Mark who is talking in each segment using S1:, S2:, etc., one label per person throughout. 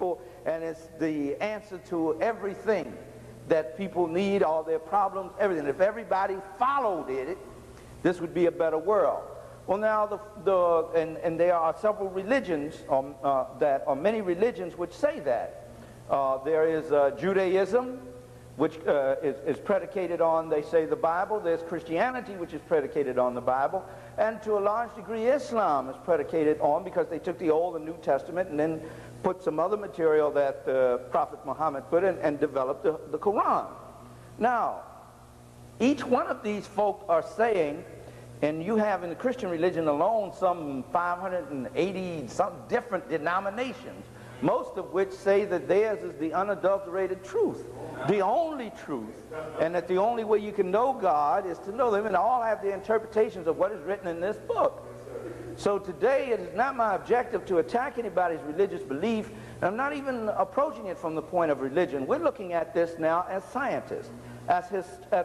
S1: people, and it's the answer to everything that people need, all their problems, everything. If everybody followed it, this would be a better world. Well, now and there are several religions many religions which say that. There is Judaism, which is predicated on, they say, the Bible. There's Christianity, which is predicated on the Bible. And to a large degree, Islam is predicated on, because they took the Old and New Testament and then put some other material that Prophet Muhammad put in and developed the Quran. Now, each one of these folk are saying, and you have in the Christian religion alone some 580 some different denominations, most of which say that theirs is the unadulterated truth, the only truth, and that the only way you can know God is to know them, and all have the interpretations of what is written in this book. So today it is not my objective to attack anybody's religious belief, and I'm not even approaching it from the point of religion. We're looking at this now as scientists, as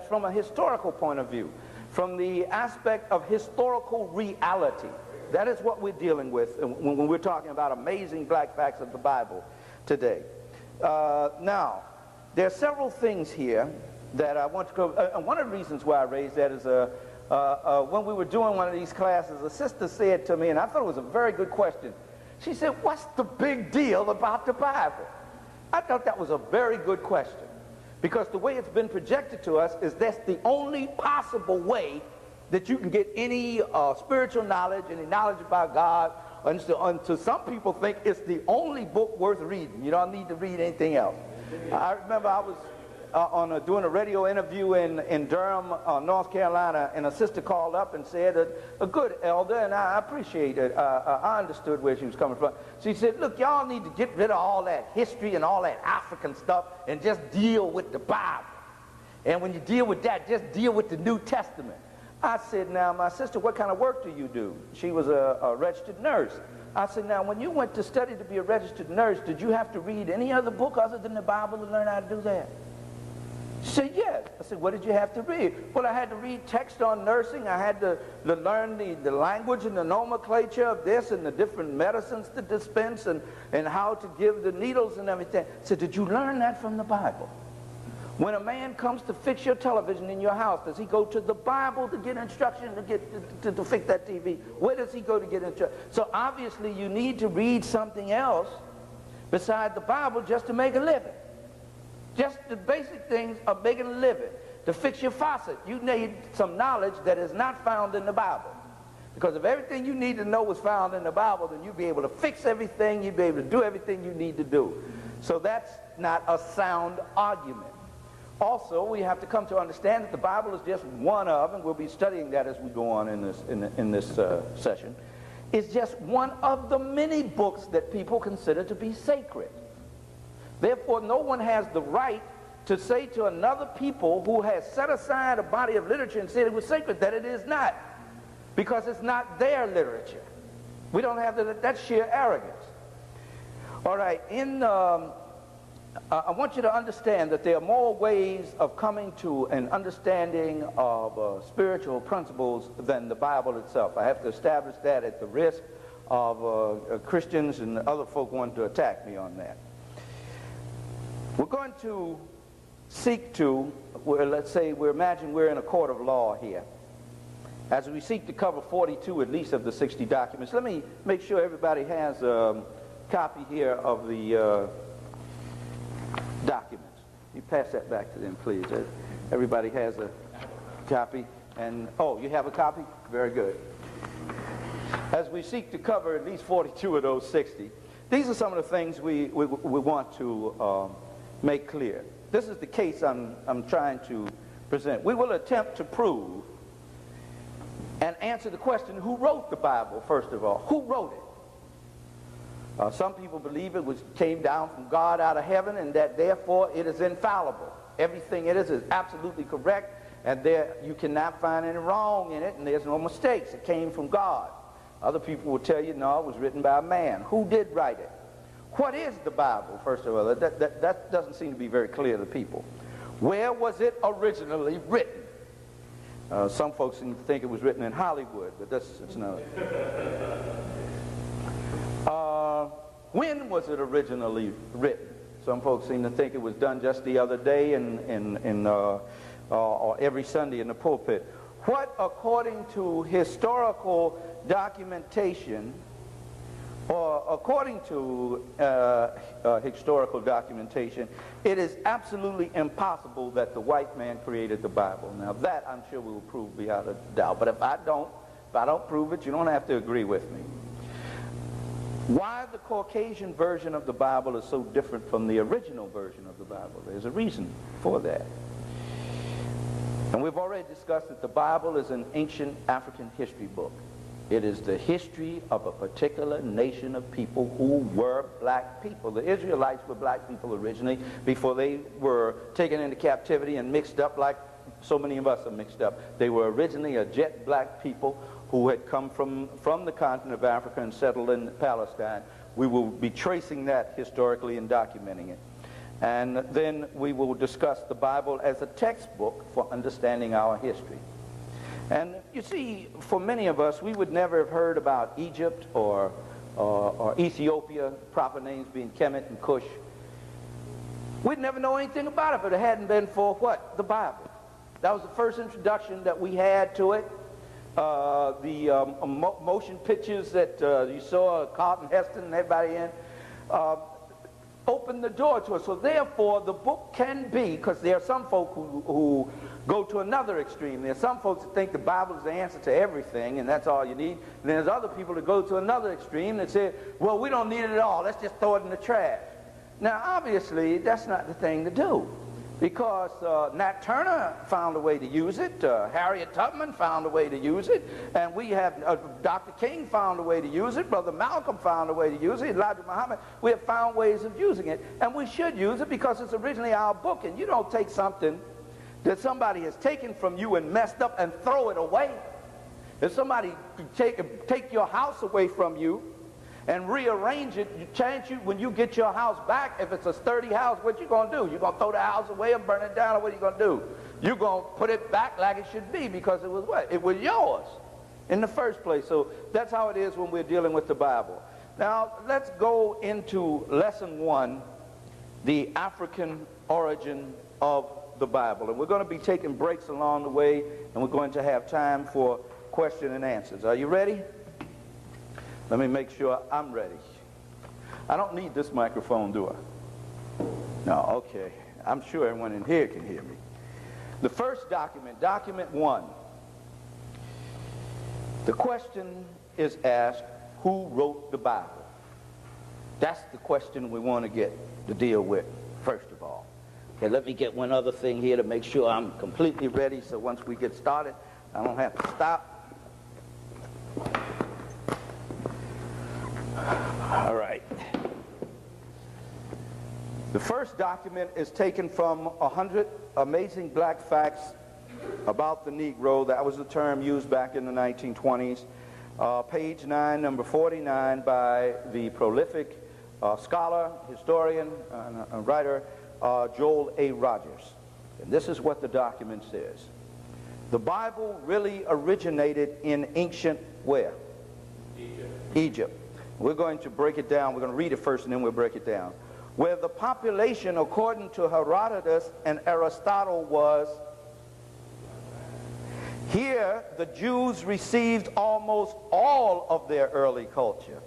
S1: from a historical point of view, from the aspect of historical reality. That is what we're dealing with when we're talking about amazing black facts of the Bible today. Now, there are several things here that I want to go. One of the reasons why I raised that is when we were doing one of these classes, a sister said to me, and I thought it was a very good question. She said, "What's the big deal about the Bible?" I thought that was a very good question, because the way it's been projected to us is that's the only possible way that you can get any spiritual knowledge, any knowledge about God. And so some people think it's the only book worth reading. You don't need to read anything else. I remember I was doing a radio interview in Durham, North Carolina, and a sister called up and said, a good elder, and I appreciate it. I understood where she was coming from. She said, "Look, y'all need to get rid of all that history and all that African stuff and just deal with the Bible. And when you deal with that, just deal with the New Testament." I said, "Now, my sister, what kind of work do you do?" She was a registered nurse. I said, "Now, when you went to study to be a registered nurse, did you have to read any other book other than the Bible to learn how to do that?" She said, "Yes." I said, "What did you have to read?" "Well, I had to read text on nursing. I had to learn the language and the nomenclature of this and the different medicines to dispense and how to give the needles and everything." I said, "Did you learn that from the Bible?" When a man comes to fix your television in your house, does he go to the Bible to get instruction to fix that TV? Where does he go to get instruction? So obviously you need to read something else besides the Bible just to make a living. Just the basic things of making a living. To fix your faucet, you need some knowledge that is not found in the Bible. Because if everything you need to know was found in the Bible, then you'd be able to fix everything, you'd be able to do everything you need to do. So that's not a sound argument. Also, we have to come to understand that the Bible is just one of, and we'll be studying that as we go on in this session, is just one of the many books that people consider to be sacred. Therefore, no one has the right to say to another people who has set aside a body of literature and said it was sacred that it is not, because it's not their literature. We don't have that's sheer arrogance. All right, I want you to understand that there are more ways of coming to an understanding of spiritual principles than the Bible itself. I have to establish that at the risk of Christians and other folk wanting to attack me on that. We're going to seek to, let's say, imagine we're in a court of law here. As we seek to cover 42 at least of the 60 documents, let me make sure everybody has a copy here of the documents. You pass that back to them, please. Everybody has a copy. And, oh, you have a copy? Very good. As we seek to cover at least 42 of those 60, these are some of the things we want to make clear. This is the case I'm trying to present. We will attempt to prove and answer the question, who wrote the Bible, first of all? Who wrote it? Some people believe it came down from God out of heaven, and that therefore it is infallible. Everything it is absolutely correct, and you cannot find any wrong in it, and there's no mistakes. It came from God. Other people will tell you, no, it was written by a man. Who did write it? What is the Bible, first of all? That doesn't seem to be very clear to people. Where was it originally written? Some folks seem to think it was written in Hollywood, but it's not. when was it originally written? Some folks seem to think it was done just the other day or every Sunday in the pulpit. What, according to historical documentation, or according to historical documentation, it is absolutely impossible that the white man created the Bible. Now that I'm sure we will prove beyond a doubt. But if I don't prove it, you don't have to agree with me. Why the Caucasian version of the Bible is so different from the original version of the Bible? There's a reason for that. And we've already discussed that the Bible is an ancient African history book. It is the history of a particular nation of people who were black people. The Israelites were black people originally before they were taken into captivity and mixed up like so many of us are mixed up. They were originally a jet black people who had come from the continent of Africa and settled in Palestine. We will be tracing that historically and documenting it. And then we will discuss the Bible as a textbook for understanding our history. And you see, for many of us, we would never have heard about Egypt or Ethiopia, proper names being Kemet and Cush. We'd never know anything about it if it hadn't been for what? The Bible. That was the first introduction that we had to it. Motion pictures that you saw Carlton Heston and everybody in opened the door to us. So therefore, the book can be, because there are some folk who go to another extreme. There are some folks that think the Bible is the answer to everything, and that's all you need. And there's other people that go to another extreme that say, well, we don't need it at all. Let's just throw it in the trash. Now, obviously, that's not the thing to do, because Nat Turner found a way to use it, Harriet Tubman found a way to use it, and we have Dr. King found a way to use it, Brother Malcolm found a way to use it, Elijah Muhammad. We have found ways of using it, and we should use it because it's originally our book, and you don't take something that somebody has taken from you and messed up and throw it away. If somebody take your house away from you and rearrange it, when you get your house back, if it's a sturdy house, what you going to do? You going to throw the house away or burn it down, or what are you going to do? You're going to put it back like it should be, because it was what? It was yours in the first place. So that's how it is when we're dealing with the Bible. Now, let's go into lesson 1, the African origin of the Bible. And we're going to be taking breaks along the way, and we're going to have time for question and answers. Are you ready? Let me make sure I'm ready. I don't need this microphone, do I? No, okay. I'm sure everyone in here can hear me. The first document, document 1. The question is asked, who wrote the Bible? That's the question we want to deal with, first of all. Okay, let me get one other thing here to make sure I'm completely ready, so once we get started, I don't have to stop. All right. The first document is taken from 100 Amazing Black Facts About the Negro. That was the term used back in the 1920s. Page 9, number 49, by the prolific scholar, historian, and writer, Joel A. Rogers. And this is what the document says. The Bible really originated in ancient where? Egypt. We're going to break it down. We're going to read it first and then we'll break it down. Where the population, according to Herodotus and Aristotle, was. Here, the Jews received almost all of their early culture.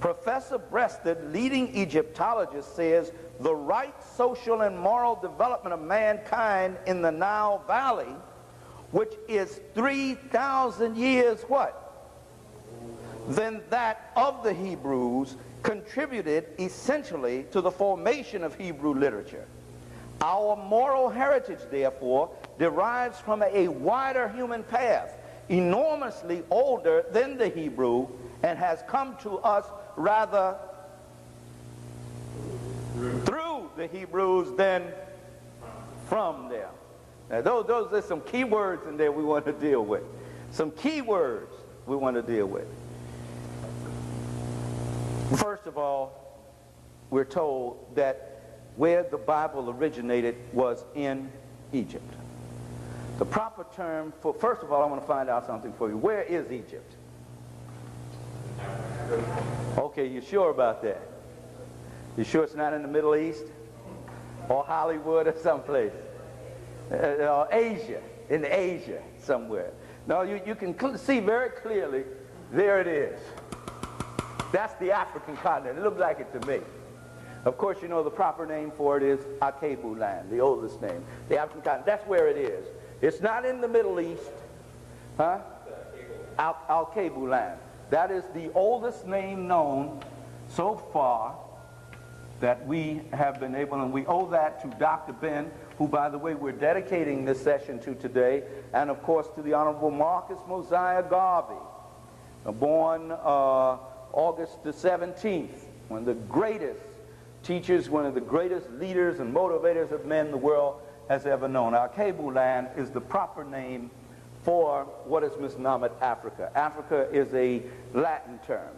S1: Professor Breasted, leading Egyptologist, says the right social and moral development of mankind in the Nile Valley, which is 3,000 years what? Than that of the Hebrews, contributed essentially to the formation of Hebrew literature. Our moral heritage, therefore, derives from a wider human past, enormously older than the Hebrew, and has come to us rather through the Hebrews than from them. Now, those are some key words in there we want to deal with. Some key words we want to deal with. First of all, we're told that where the Bible originated was in Egypt. The proper term for, first of all, I want to find out something for you. Where is Egypt? Okay, you sure about that? You sure it's not in the Middle East or Hollywood or someplace? Asia, in Asia somewhere. No, you can see very clearly, there it is. That's the African continent. It looks like it to me. Of course, you know the proper name for it is Akebu land, the oldest name. The African continent, that's where it is. It's not in the Middle East. Huh? Akebu land. That is the oldest name known so far that we have been able, and we owe that to Dr. Ben, who, by the way, we're dedicating this session to today, and of course to the Honorable Marcus Mosiah Garvey, born August the 17th, one of the greatest teachers, one of the greatest leaders and motivators of men the world has ever known. Akebu land is the proper name for what is misnomed Africa. Africa is a Latin term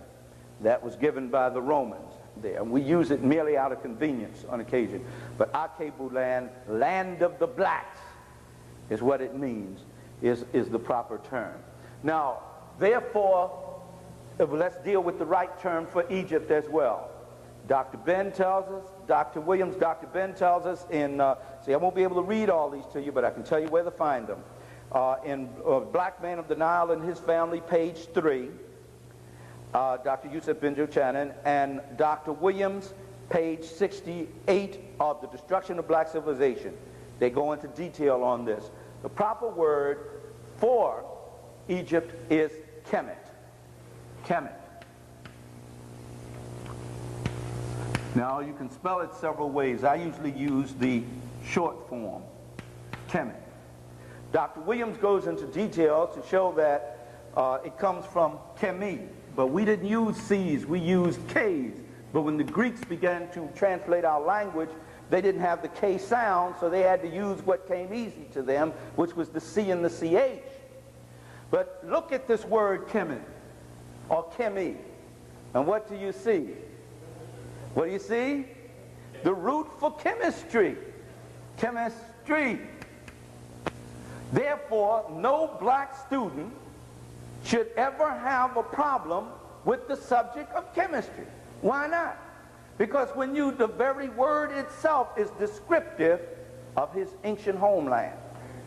S1: that was given by the Romans there, and we use it merely out of convenience on occasion. But Akebu land, land of the blacks, is what it means, is the proper term. Now, therefore, let's deal with the right term for Egypt as well. Dr. Ben tells us, Dr. Ben tells us in, see, I won't be able to read all these to you, but I can tell you where to find them. In Black Man of the Nile and His Family, page 3, Dr. Yusuf Benjo-Chanan, and Dr. Williams, page 68 of The Destruction of Black Civilization. They go into detail on this. The proper word for Egypt is Kemet. Kemet. Now, you can spell it several ways. I usually use the short form, Kemet. Dr. Williams goes into detail to show that it comes from Kemi, but we didn't use C's, we used K's. But when the Greeks began to translate our language, they didn't have the K sound, so they had to use what came easy to them, which was the C and the CH. But look at this word Kemet, or Kemi, and what do you see? What do you see? The root for chemistry. Chemistry. Therefore, no black student should ever have a problem with the subject of chemistry. Why not? Because when the very word itself is descriptive of his ancient homeland,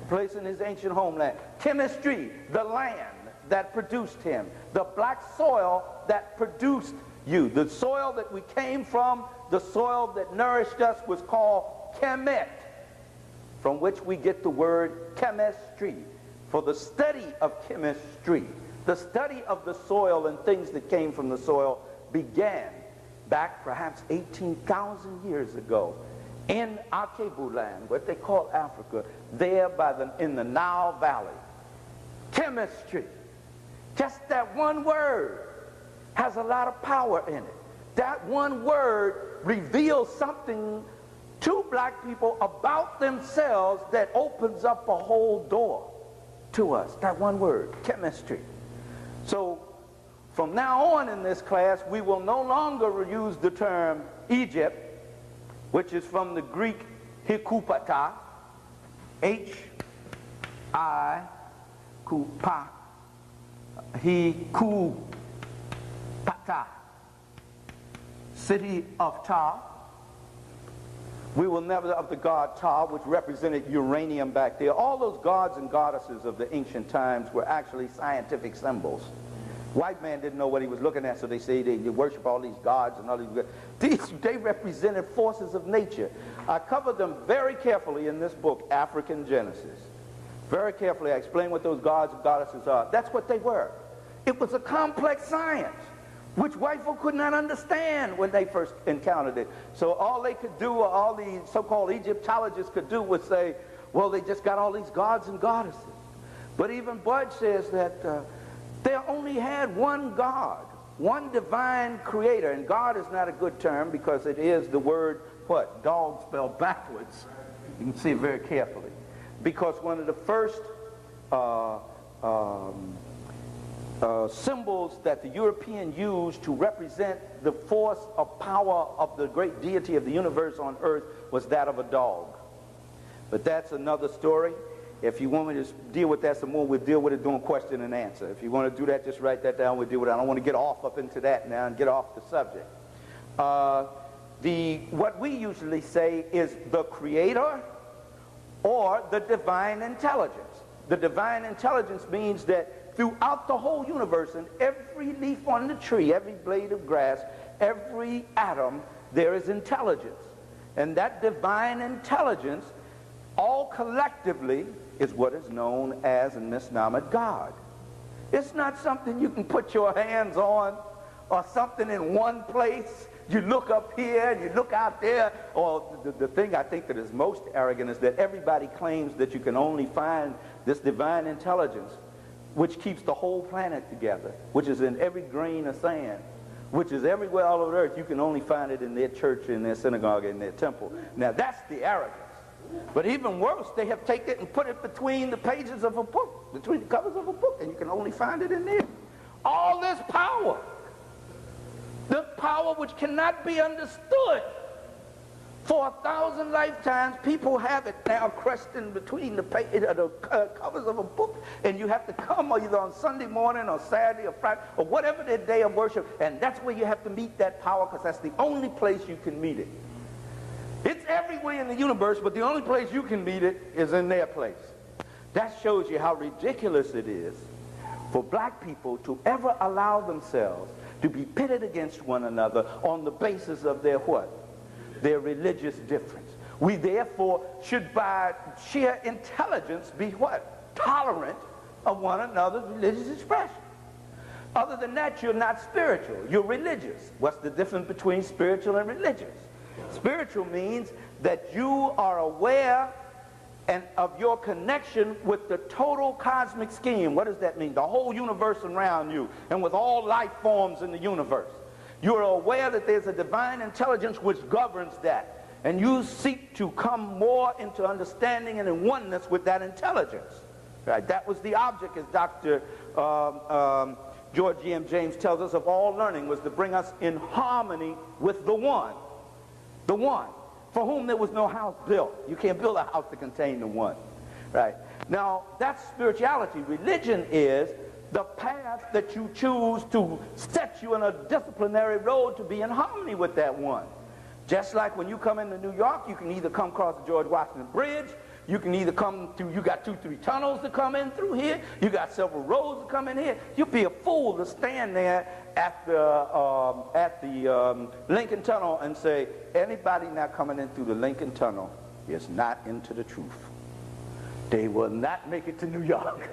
S1: the place in his ancient homeland. Chemistry, the land that produced him, the black soil that produced you. The soil that we came from, the soil that nourished us, was called Kemet, from which we get the word chemistry. For the study of chemistry, the study of the soil and things that came from the soil began back perhaps 18,000 years ago in Akebu land, what they call Africa, there in the Nile Valley. Chemistry. Just that one word has a lot of power in it. That one word reveals something to black people about themselves that opens up a whole door to us. That one word, chemistry. So from now on in this class, we will no longer use the term Egypt, which is from the Greek hikupata, H-I-kupa, hikupata, city of Ta. We will never, of the god Ta, which represented uranium back there. All those gods and goddesses of the ancient times were actually scientific symbols. White man didn't know what he was looking at, so they say they worship all these gods and all these. They represented forces of nature. I covered them very carefully in this book, African Genesis. Very carefully, I explained what those gods and goddesses are. That's what they were. It was a complex science, which white folk could not understand when they first encountered it. So all they could do, or all the so-called Egyptologists could do, was say, well, they just got all these gods and goddesses. But even Budge says that they only had one God, one divine creator. And God is not a good term because it is the word, what? Dog spelled backwards. You can see it very carefully. Because one of the first symbols that the European used to represent the force of power of the great deity of the universe on earth was that of a dog. But that's another story. If you want me to deal with that some more, we'll deal with it during question and answer. If you want to do that, just write that down. We'll deal with it. I don't want to get off up into that now and get off the subject. what we usually say is the creator or the divine intelligence. The divine intelligence means that throughout the whole universe, and every leaf on the tree, every blade of grass, every atom, there is intelligence. And that divine intelligence, all collectively, is what is known as and misnomered God. It's not something you can put your hands on, or something in one place. You look up here and you look out there. Or the thing I think that is most arrogant is that everybody claims that you can only find this divine intelligence, which keeps the whole planet together, which is in every grain of sand, which is everywhere all over the earth. You can only find it in their church, in their synagogue, in their temple. Now that's the arrogance. But even worse, they have taken it and put it between the pages of a book, between the covers of a book, and you can only find it in there. All this power, the power which cannot be understood. For 1,000 lifetimes, people have it now crushed in between the covers of a book, and you have to come either on Sunday morning or Saturday or Friday or whatever their day of worship, and that's where you have to meet that power, because that's the only place you can meet it. It's everywhere in the universe, but the only place you can meet it is in their place. That shows you how ridiculous it is for black people to ever allow themselves to be pitted against one another on the basis of their what? Their religious difference. We therefore should by sheer intelligence be what? Tolerant of one another's religious expression. Other than that, you're not spiritual, you're religious. What's the difference between spiritual and religious? Spiritual means that you are aware and of your connection with the total cosmic scheme. What does that mean? The whole universe around you, and with all life forms in the universe. You are aware that there's a divine intelligence which governs that, and you seek to come more into understanding and in oneness with that intelligence. Right? That was the object, as Dr. George G.M. James tells us, of all learning, was to bring us in harmony with the one, for whom there was no house built. You can't build a house to contain the one. Right? Now, that's spirituality. Religion is the path that you choose to set you in a disciplinary road to be in harmony with that one. Just like when you come into New York, you can either come across the George Washington Bridge, you can either come through, you got 2-3 tunnels to come in through here, you got several roads to come in here. You'd be a fool to stand there at the Lincoln Tunnel and say, anybody now coming in through the Lincoln Tunnel is not into the truth. They will not make it to New York.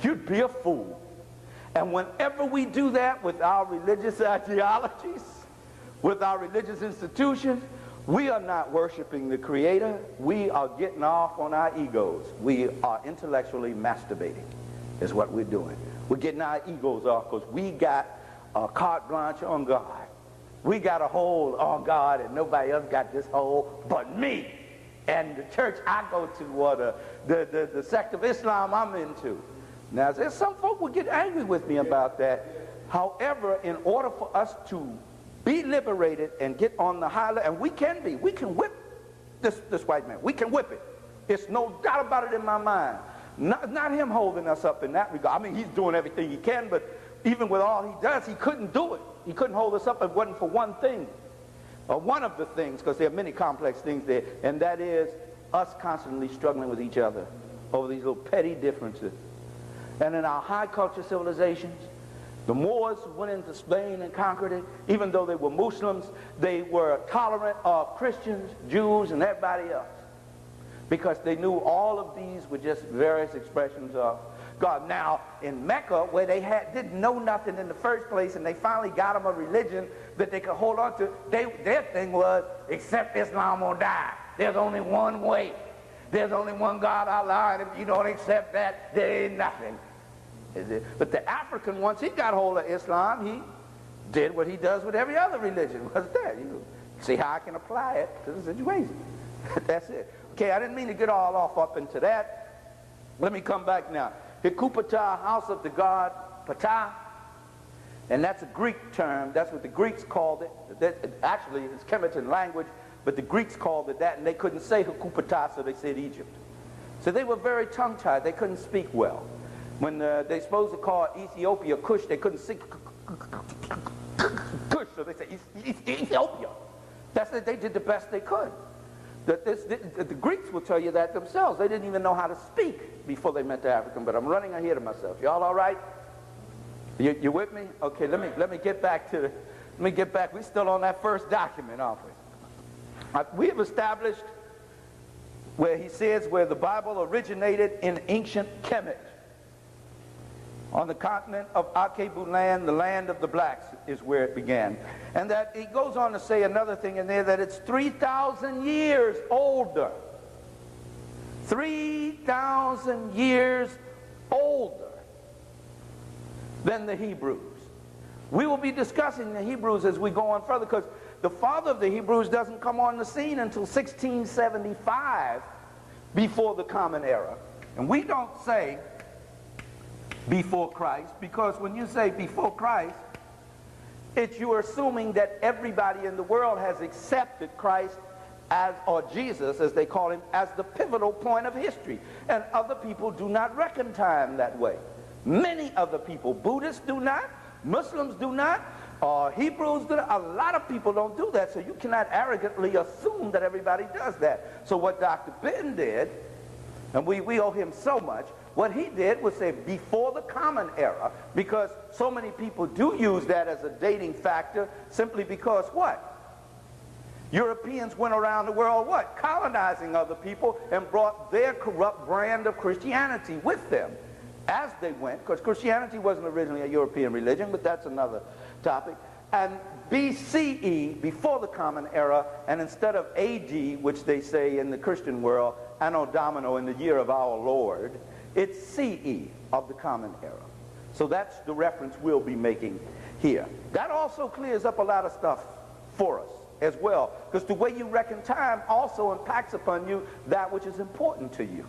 S1: You'd be a fool. And whenever we do that with our religious ideologies, with our religious institutions, we are not worshiping the Creator. We are getting off on our egos. We are intellectually masturbating is what we're doing. We're getting our egos off because we got a carte blanche on God. We got a hold on God, and nobody else got this hold but me and the church I go to, or the sect of Islam I'm into. Now, there's some folk will get angry with me about that. However, in order for us to be liberated and get on the high level, and we can whip this white man. We can whip it. There's no doubt about it in my mind. Not him holding us up in that regard. I mean, he's doing everything he can, but even with all he does, he couldn't do it. He couldn't hold us up if it wasn't for one thing. Or one of the things, because there are many complex things there, and that is us constantly struggling with each other over these little petty differences. And in our high culture civilizations, the Moors went into Spain and conquered it. Even though they were Muslims, they were tolerant of Christians, Jews, and everybody else, because they knew all of these were just various expressions of God. Now, in Mecca, where they didn't know nothing in the first place, and they finally got them a religion that they could hold on to, their thing was, accept Islam or die. There's only one way. There's only one God, Allah, and if you don't accept that, there ain't nothing. But the African, once he got hold of Islam, he did what he does with every other religion. What's that? You see how I can apply it to the situation. That's it. Okay, I didn't mean to get all off up into that. Let me come back now. Hikupata, house of the god Ptah, and that's a Greek term. That's what the Greeks called it. Actually, it's Kemetan language, but the Greeks called it that, and they couldn't say Hikupata, so they said Egypt. So they were very tongue-tied. They couldn't speak well. When they supposed to call Ethiopia Kush, they couldn't say Kush, so they said Ethiopia. That's it. They did the best they could. The Greeks will tell you that themselves. They didn't even know how to speak before they met the African. But I'm running ahead of myself. Y'all all right? You with me? Okay. Let me get back to. Let me get back. We're still on that first document, aren't we? We have established where he says where the Bible originated in ancient Kemet. On the continent of Akebulan, the land of the blacks, is where it began. And that he goes on to say another thing in there, that it's 3,000 years older. 3,000 years older than the Hebrews. We will be discussing the Hebrews as we go on further, because the father of the Hebrews doesn't come on the scene until 1675 before the Common Era. And we don't say before Christ, because when you say before Christ, you're assuming that everybody in the world has accepted Christ as, or Jesus as they call him, as the pivotal point of history. And other people do not reckon time that way. Many other people, Buddhists do not, Muslims do not, Hebrews do not. A lot of people don't do that, so you cannot arrogantly assume that everybody does that. So what Dr. Ben did, and we owe him so much, what he did was say before the Common Era, because so many people do use that as a dating factor, simply because what? Europeans went around the world, what? Colonizing other people, and brought their corrupt brand of Christianity with them as they went, because Christianity wasn't originally a European religion, but that's another topic. And BCE, before the Common Era, and instead of AD, which they say in the Christian world, Anno Domino, in the year of our Lord, it's CE of the Common Era. So that's the reference we'll be making here. That also clears up a lot of stuff for us as well, because the way you reckon time also impacts upon you that which is important to you.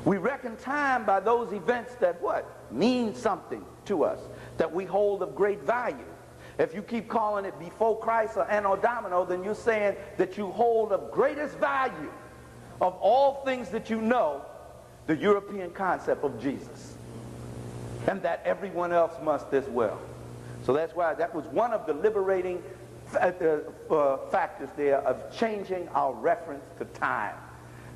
S1: We reckon time by those events that what? Mean something to us, that we hold of great value. If you keep calling it before Christ or Anno Domino, then you're saying that you hold of greatest value of all things that you know, the European concept of Jesus, and that everyone else must as well. So that's why that was one of the liberating factors there of changing our reference to time.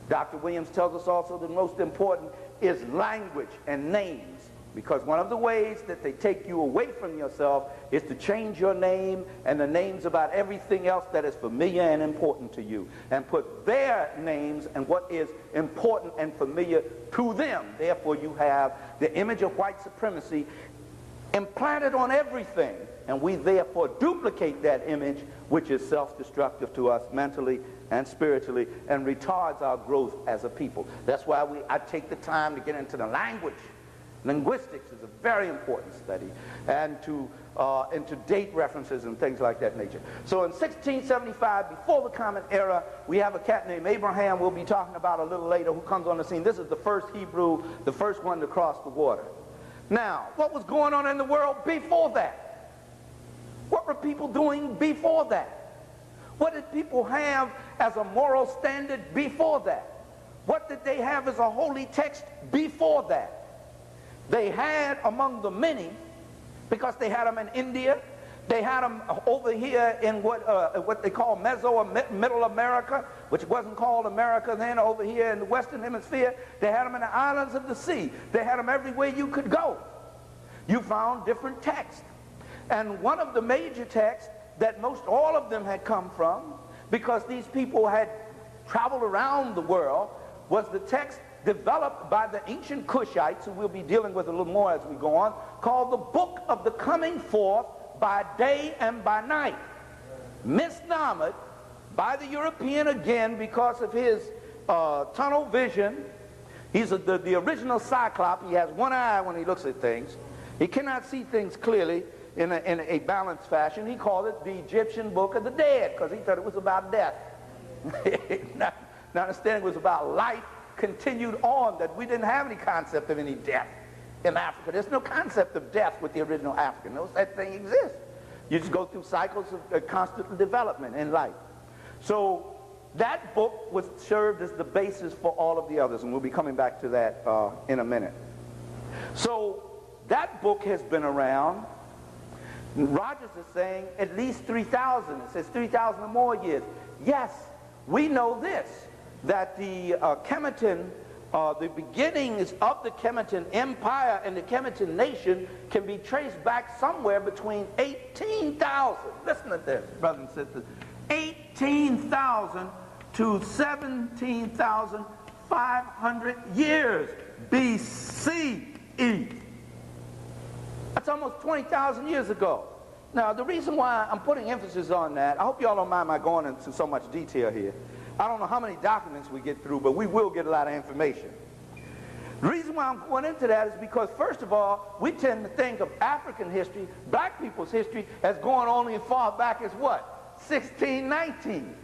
S1: Dr. Williams tells us also the most important is language and names, because one of the ways that they take you away from yourself is to change your name and the names about everything else that is familiar and important to you, and put their names and what is important and familiar to them. Therefore, you have the image of white supremacy implanted on everything, and we therefore duplicate that image, which is self-destructive to us mentally and spiritually, and retards our growth as a people. That's why I take the time to get into the language. Linguistics is a very important study, and into date references and things like that nature. So in 1675, before the Common Era, we have a cat named Abraham we'll be talking about a little later, who comes on the scene. This is the first Hebrew, the first one to cross the water. Now, what was going on in the world before that? What were people doing before that? What did people have as a moral standard before that? What did they have as a holy text before that? They had among the many, because they had them in India, they had them over here in what they call Middle America, which wasn't called America then, over here in the Western Hemisphere. They had them in the islands of the sea. They had them everywhere you could go. You found different texts. And one of the major texts that most all of them had come from, because these people had traveled around the world, was the text developed by the ancient Cushites, who we'll be dealing with a little more as we go on, called the Book of the Coming Forth by Day and by Night. Misnomered by the European again because of his tunnel vision. He's the original Cyclops. He has one eye when he looks at things. He cannot see things clearly in a balanced fashion. He called it the Egyptian Book of the Dead because he thought it was about death. not understanding it was about life continued on, that we didn't have any concept of any death in Africa. There's no concept of death with the original African. No such thing exists. You just go through cycles of constant development in life. So that book was served as the basis for all of the others, and we'll be coming back to that in a minute. So that book has been around Rogers is saying at least 3,000. It says 3,000 or more years. Yes, we know this, that the Kemetan, the beginnings of the Kemetan Empire and the Kemetan nation can be traced back somewhere between 18,000. Listen to this, brothers and sisters. 18,000 to 17,500 years BCE. That's almost 20,000 years ago. Now, the reason why I'm putting emphasis on that, I hope y'all don't mind my going into so much detail here. I don't know how many documents we get through, but we will get a lot of information. The reason why I'm going into that is because, first of all, we tend to think of African history, black people's history, as going only as far back as what? 1619,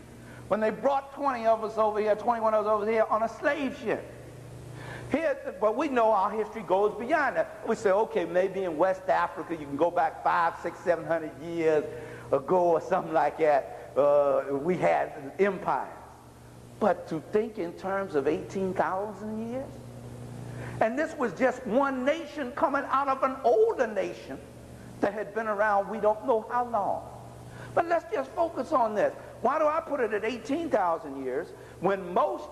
S1: when they brought 20 of us over here, 21 of us over here on a slave ship. Here, but we know our history goes beyond that. We say, okay, maybe in West Africa you can go back 500, 600, 700 years ago or something like that. We had empires. But to think in terms of 18,000 years? And this was just one nation coming out of an older nation that had been around we don't know how long. But let's just focus on this. Why do I put it at 18,000 years when most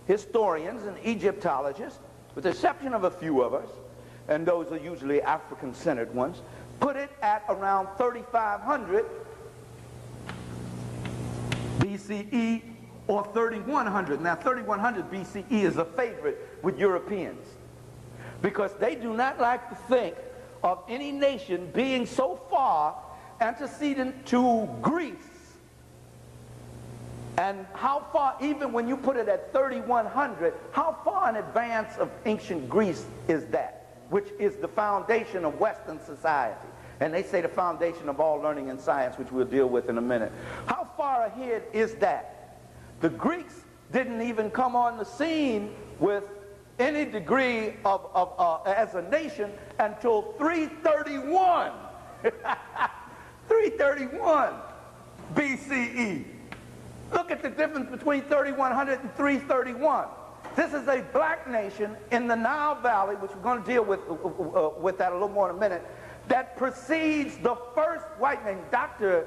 S1: historians and Egyptologists, with the exception of a few of us, and those are usually African-centered ones, put it at around 3,500 BCE or 3,100. Now, 3,100 BCE is a favorite with Europeans because they do not like to think of any nation being so far antecedent to Greece. And how far, even when you put it at 3,100, how far in advance of ancient Greece is that, which is the foundation of Western society? And they say the foundation of all learning and science, which we'll deal with in a minute. How far ahead is that? The Greeks didn't even come on the scene with any degree of as a nation until 331. 331 BCE. Look at the difference between 3,100 and 331. This is a black nation in the Nile Valley, which we're going to deal with that a little more in a minute, that precedes the first white man. Dr.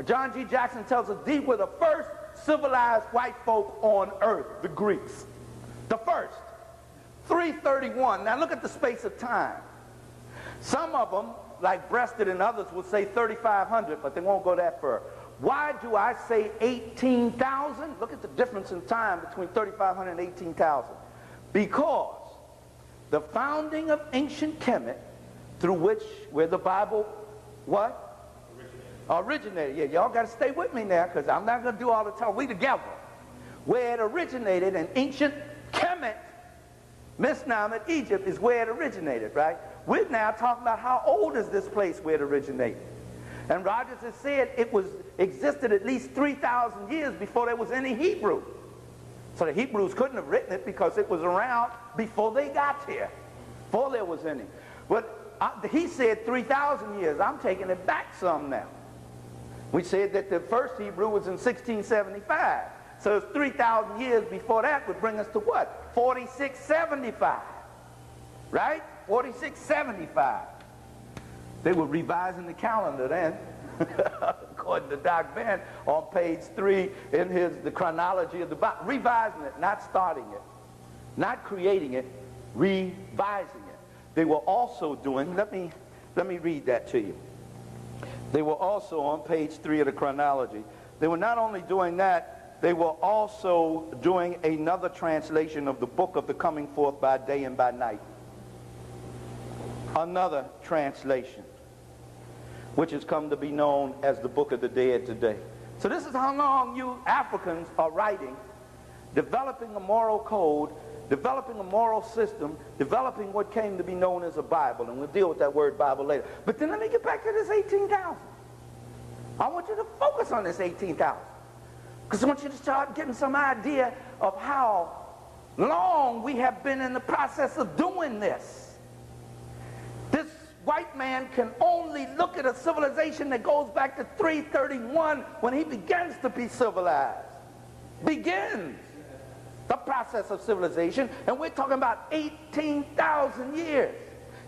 S1: John G. Jackson tells us these were the first civilized white folk on earth, the Greeks. The first. 331. Now look at the space of time. Some of them, like Breasted and others, will say 3,500, but they won't go that far. Why do I say 18,000? Look at the difference in time between 3,500 and 18,000. Because the founding of ancient Kemet, through which, where the Bible, what? Originated. Yeah, y'all got to stay with me now, because I'm not going to do all the talk. We together. Where it originated in ancient Kemet, Misnam, Egypt, is where it originated, right? We're now talking about how old is this place where it originated. And Rogers has said it existed at least 3,000 years before there was any Hebrew. So the Hebrews couldn't have written it because it was around before they got here, before there was any. But he said 3,000 years. I'm taking it back some now. We said that the first Hebrew was in 1675. So it's 3,000 years before that would bring us to what? 4675. Right? 4675. They were revising the calendar then, according to Doc Ben, on page 3 in the chronology of the Bible. Revising it, not starting it. Not creating it, revising it. They were also doing, let me read that to you. They were also on page 3 of the chronology. They were not only doing that, they were also doing another translation of the book of the coming forth by day and by night. Another translation, which has come to be known as the Book of the Dead today. So this is how long you Africans are writing, developing a moral code, developing a moral system, developing what came to be known as a Bible. And we'll deal with that word Bible later. But then let me get back to this 18,000. I want you to focus on this 18,000. Because I want you to start getting some idea of how long we have been in the process of doing this. This white man can only look at a civilization that goes back to 331 when he begins to be civilized. Begins the process of civilization, and we're talking about 18,000 years.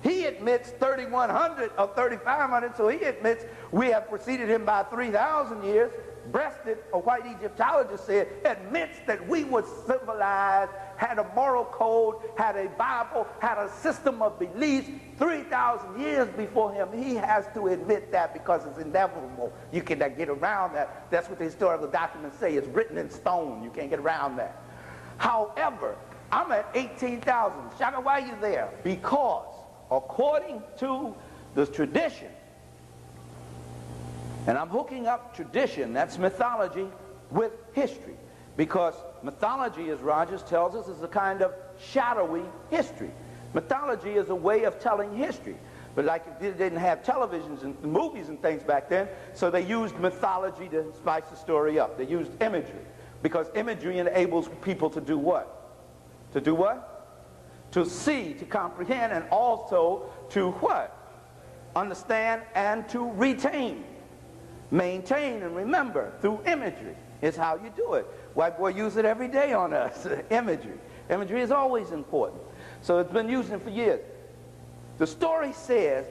S1: He admits 3,100 or 3,500, so he admits we have preceded him by 3,000 years. Breasted, a white Egyptologist said, admits that we were civilized, had a moral code, had a Bible, had a system of beliefs 3,000 years before him. He has to admit that because it's inevitable. You cannot get around that. That's what the historical documents say. It's written in stone. You can't get around that. However, I'm at 18,000. Shaka, why are you there? Because according to the tradition, and I'm hooking up tradition, that's mythology, with history. Because mythology, as Rogers tells us, is a kind of shadowy history. Mythology is a way of telling history. But like they didn't have televisions and movies and things back then, so they used mythology to spice the story up. They used imagery. Because imagery enables people to do what? To do what? To see, to comprehend, and also to what? Understand and to retain. Maintain and remember through imagery is how you do it. White boy use it every day on us, imagery. Imagery is always important. So it's been using it for years. The story says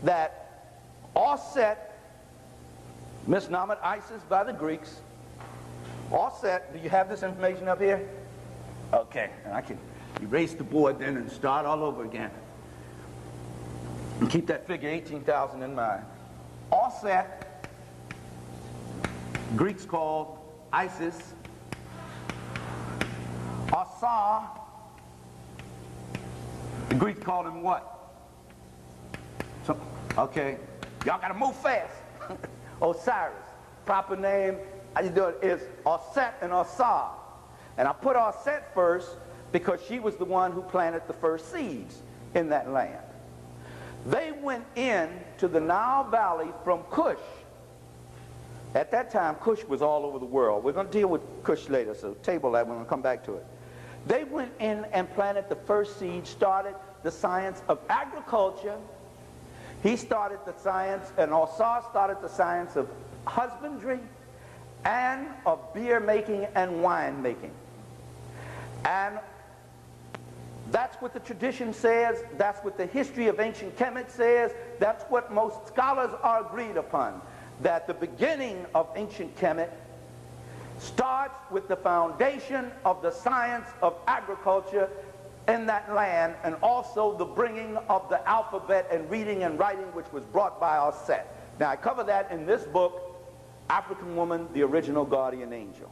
S1: that Auset, misnomer Isis by the Greeks, Auset, do you have this information up here? Okay, and I can erase the board then and start all over again. And keep that figure 18,000 in mind. Auset, Greeks called Isis, Asa, the Greeks called him what? So, okay, y'all gotta move fast. Osiris, proper name, how you do it, is Auset and Asa. And I put Auset first because she was the one who planted the first seeds in that land. They went in to the Nile Valley from Cush. At that time, Cush was all over the world. We're going to deal with Cush later, so table that when we come back to it. They went in and planted the first seed, started the science of agriculture. He started the science, and Asa started the science of husbandry and of beer making and wine making. And that's what the tradition says. That's what the history of ancient Kemet says. That's what most scholars are agreed upon. That the beginning of ancient Kemet starts with the foundation of the science of agriculture in that land, and also the bringing of the alphabet and reading and writing, which was brought by Auset. Now I cover that in this book, African Woman, the Original Guardian Angel.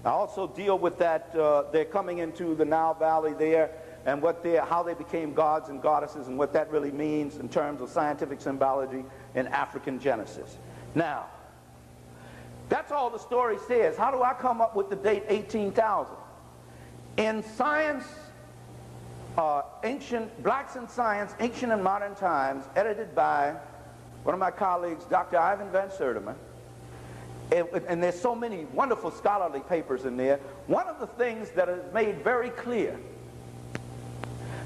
S1: I also deal with that, they're coming into the Nile Valley there, and how they became gods and goddesses, and what that really means in terms of scientific symbology in African Genesis. Now, that's all the story says. How do I come up with the date 18,000? In science, Blacks in Science, Ancient and Modern Times, edited by one of my colleagues, Dr. Ivan Van Sertima, and there's so many wonderful scholarly papers in there. One of the things that is made very clear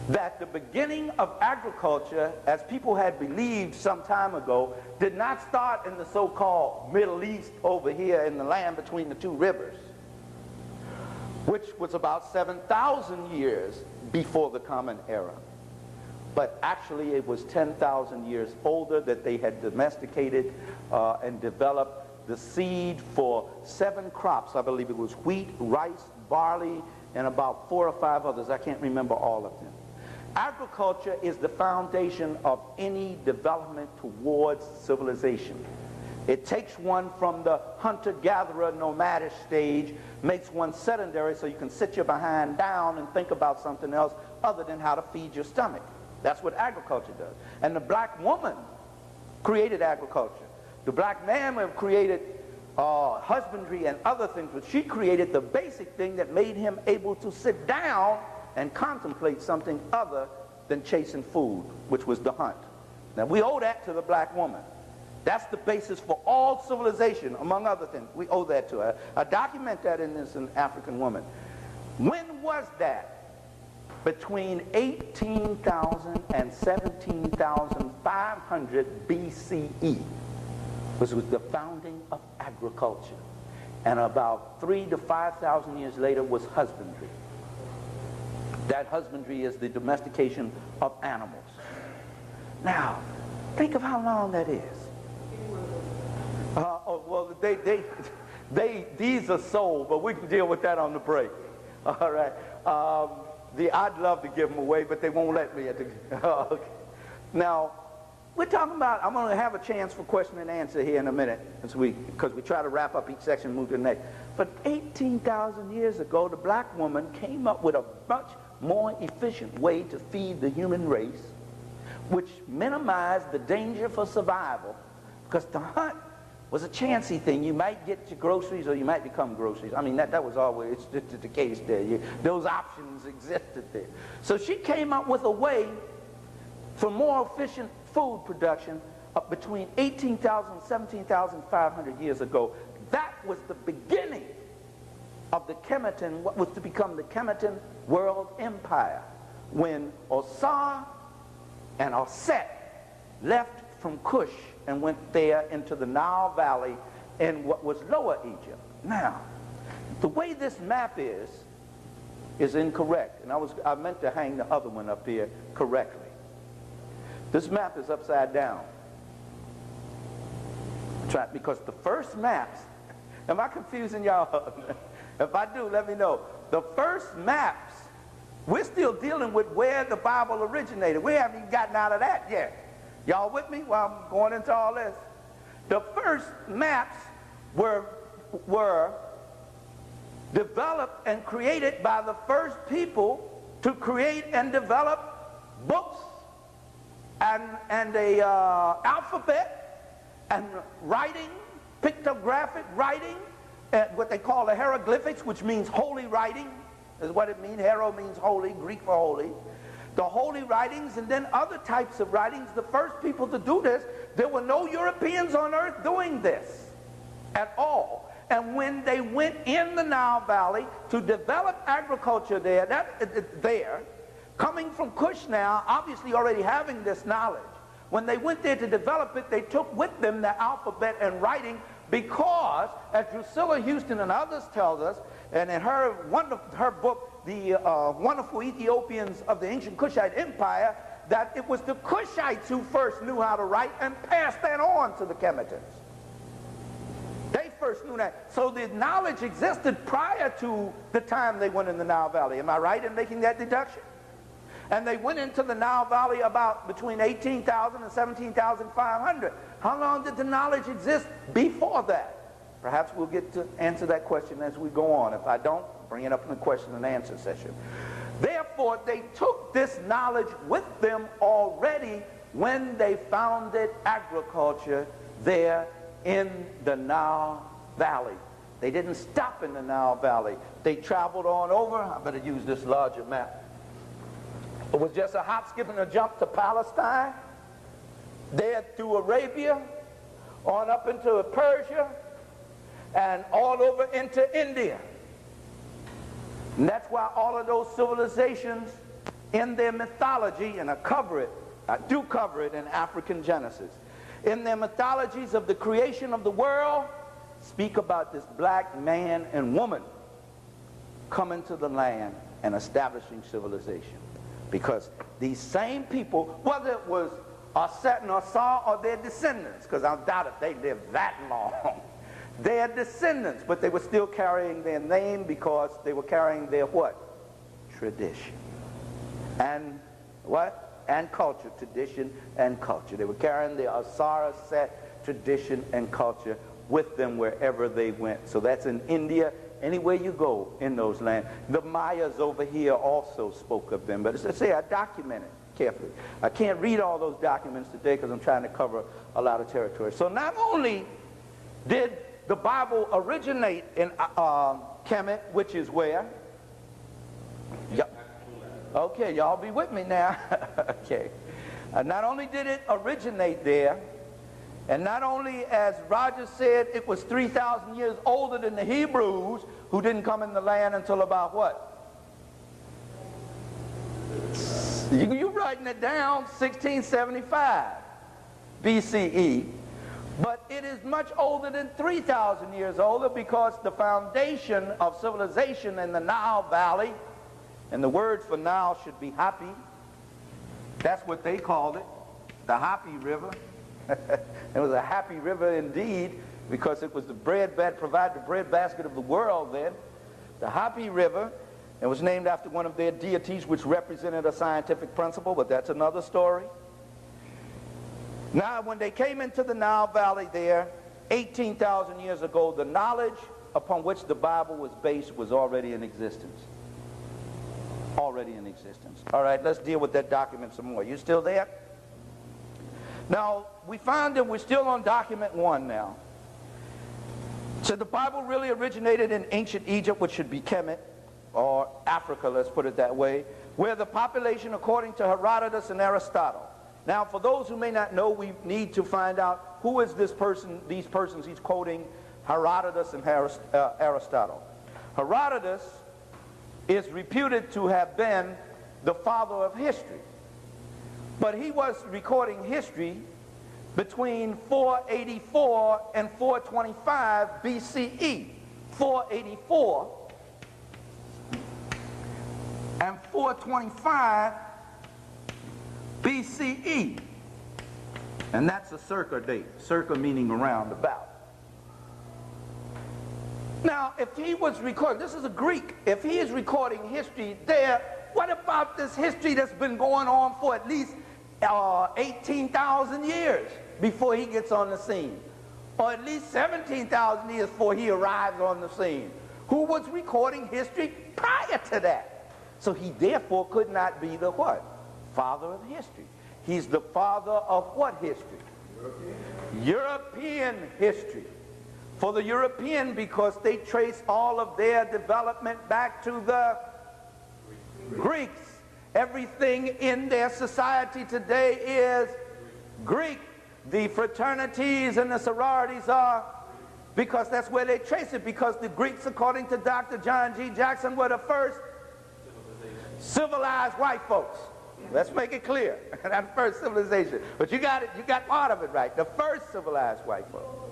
S1: that the beginning of agriculture, as people had believed some time ago, did not start in the so-called Middle East over here in the land between the two rivers, which was about 7,000 years before the Common Era. But actually it was 10,000 years older that they had domesticated and developed the seed for 7 crops. I believe it was wheat, rice, barley, and about 4 or 5 others. I can't remember all of them. Agriculture is the foundation of any development towards civilization. It takes one from the hunter-gatherer nomadic stage, makes one sedentary so you can sit your behind down and think about something else other than how to feed your stomach. That's what agriculture does. And the black woman created agriculture. The black man created husbandry and other things, but she created the basic thing that made him able to sit down and contemplate something other than chasing food, which was the hunt. Now we owe that to the black woman. That's the basis for all civilization, among other things. We owe that to her. I document that in this in African Woman. When was that? Between 18,000 and 17,500 BCE, which was the founding of agriculture. And about 3,000 to 5,000 years later was husbandry. That husbandry is the domestication of animals. Now, think of how long that is. Well, these are sold, but we can deal with that on the break. All right. I'd love to give them away, but they won't let me. Okay. Now, we're talking about, I'm going to have a chance for question and answer here in a minute, because we try to wrap up each section and move to the next. But 18,000 years ago, the black woman came up with a much more efficient way to feed the human race, which minimized the danger for survival, because the hunt was a chancy thing. You might get your groceries or you might become groceries. I mean, that was always the case there. Those options existed there. So she came up with a way for more efficient food production between 18,000 and 17,500 years ago. That was the beginning of the Kemetan, what was to become the Kemetan World Empire, when Osar and Osset left from Kush and went there into the Nile Valley in what was Lower Egypt. Now, the way this map is incorrect, and I meant to hang the other one up here correctly. This map is upside down. Because the first maps, am I confusing y'all? If I do, let me know. The first maps, we're still dealing with where the Bible originated. We haven't even gotten out of that yet. Y'all with me while I'm going into all this? The first maps were developed and created by the first people to create and develop books and a alphabet and writing, pictographic writing, what they call the hieroglyphics, which means holy writing, is what it means. Hero means holy, Greek for holy. The holy writings, and then other types of writings. The first people to do this, there were no Europeans on earth doing this at all. And when they went in the Nile Valley to develop agriculture there, coming from Kush now, obviously already having this knowledge, when they went there to develop it, they took with them the alphabet and writing, because, as Drusilla Houston and others tells us, and in her book, The Wonderful Ethiopians of the Ancient Kushite Empire, that it was the Kushites who first knew how to write and passed that on to the Kemetans. They first knew that. So the knowledge existed prior to the time they went in the Nile Valley. Am I right in making that deduction? And they went into the Nile Valley about between 18,000 and 17,500. How long did the knowledge exist before that? Perhaps we'll get to answer that question as we go on. If I don't, bring it up in the question and answer session. Therefore, they took this knowledge with them already when they founded agriculture there in the Nile Valley. They didn't stop in the Nile Valley. They traveled on over. I better use this larger map. It was just a hop, skip, and a jump to Palestine, there through Arabia, on up into Persia, and all over into India. And that's why all of those civilizations in their mythology, and I do cover it in African Genesis, in their mythologies of the creation of the world, speak about this black man and woman coming to the land and establishing civilization. Because these same people, whether it was Osset and Osar or their descendants, because I doubt if they lived that long, their descendants, but they were still carrying their name because they were carrying their what? Tradition. And what? And culture. Tradition and culture. They were carrying their Osar, Osset tradition and culture with them wherever they went. So that's in India, anywhere you go in those lands. The Mayas over here also spoke of them, but as I say, I documented carefully. I can't read all those documents today because I'm trying to cover a lot of territory. So not only did the Bible originate in Kemet, which is where? Okay, y'all be with me now. Okay. Not only did it originate there, and not only, as Roger said, it was 3,000 years older than the Hebrews, who didn't come in the land until about what? You're writing it down, 1675 BCE. But it is much older than 3,000 years older, because the foundation of civilization in the Nile Valley, and the word for Nile should be Hapi, that's what they called it, the Happy River. It was a happy river indeed, because it was the provided the bread basket of the world then. The Happy River. It was named after one of their deities, which represented a scientific principle, but that's another story. Now, when they came into the Nile Valley there, 18,000 years ago, the knowledge upon which the Bible was based was already in existence. Already in existence. All right, let's deal with that document some more. You still there? Now, we find that we're still on document 1 now. So the Bible really originated in ancient Egypt, which should be Kemet, or Africa, let's put it that way, where the population, according to Herodotus and Aristotle. Now, for those who may not know, we need to find out who is this person, these persons he's quoting, Herodotus and Aristotle. Herodotus is reputed to have been the father of history, but he was recording history between 484 and 425 BCE. 484 and 425 BCE. And that's a circa date. Circa meaning around about. Now, if he was recording, this is a Greek, if he is recording history there, what about this history that's been going on for at least 18,000 years before he gets on the scene? Or at least 17,000 years before he arrives on the scene? Who was recording history prior to that? So he therefore could not be the what? Father of history. He's the father of what history? European history. For the European, because they trace all of their development back to the Greeks. Everything in their society today is Greek. The fraternities and the sororities are, because that's where they trace it, because the Greeks, according to Dr. John G. Jackson, were the first civilized white folks. Let's make it clear. That first civilization. But you got it, you got part of it right. The first civilized white folks.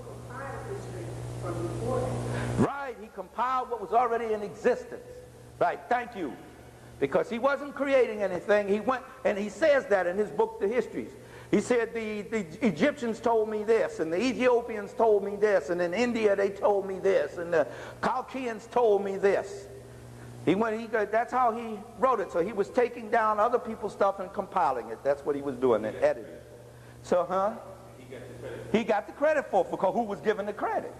S1: Right, he compiled what was already in existence. Right, thank you. Because he wasn't creating anything. He went, and he says that in his book, The Histories. He said, the Egyptians told me this, and the Ethiopians told me this, and in India they told me this, and the Chaldeans told me this. That's how he wrote it. So he was taking down other people's stuff and compiling it. That's what he was doing, and editing. So, he got the credit for it, because who was given the credit?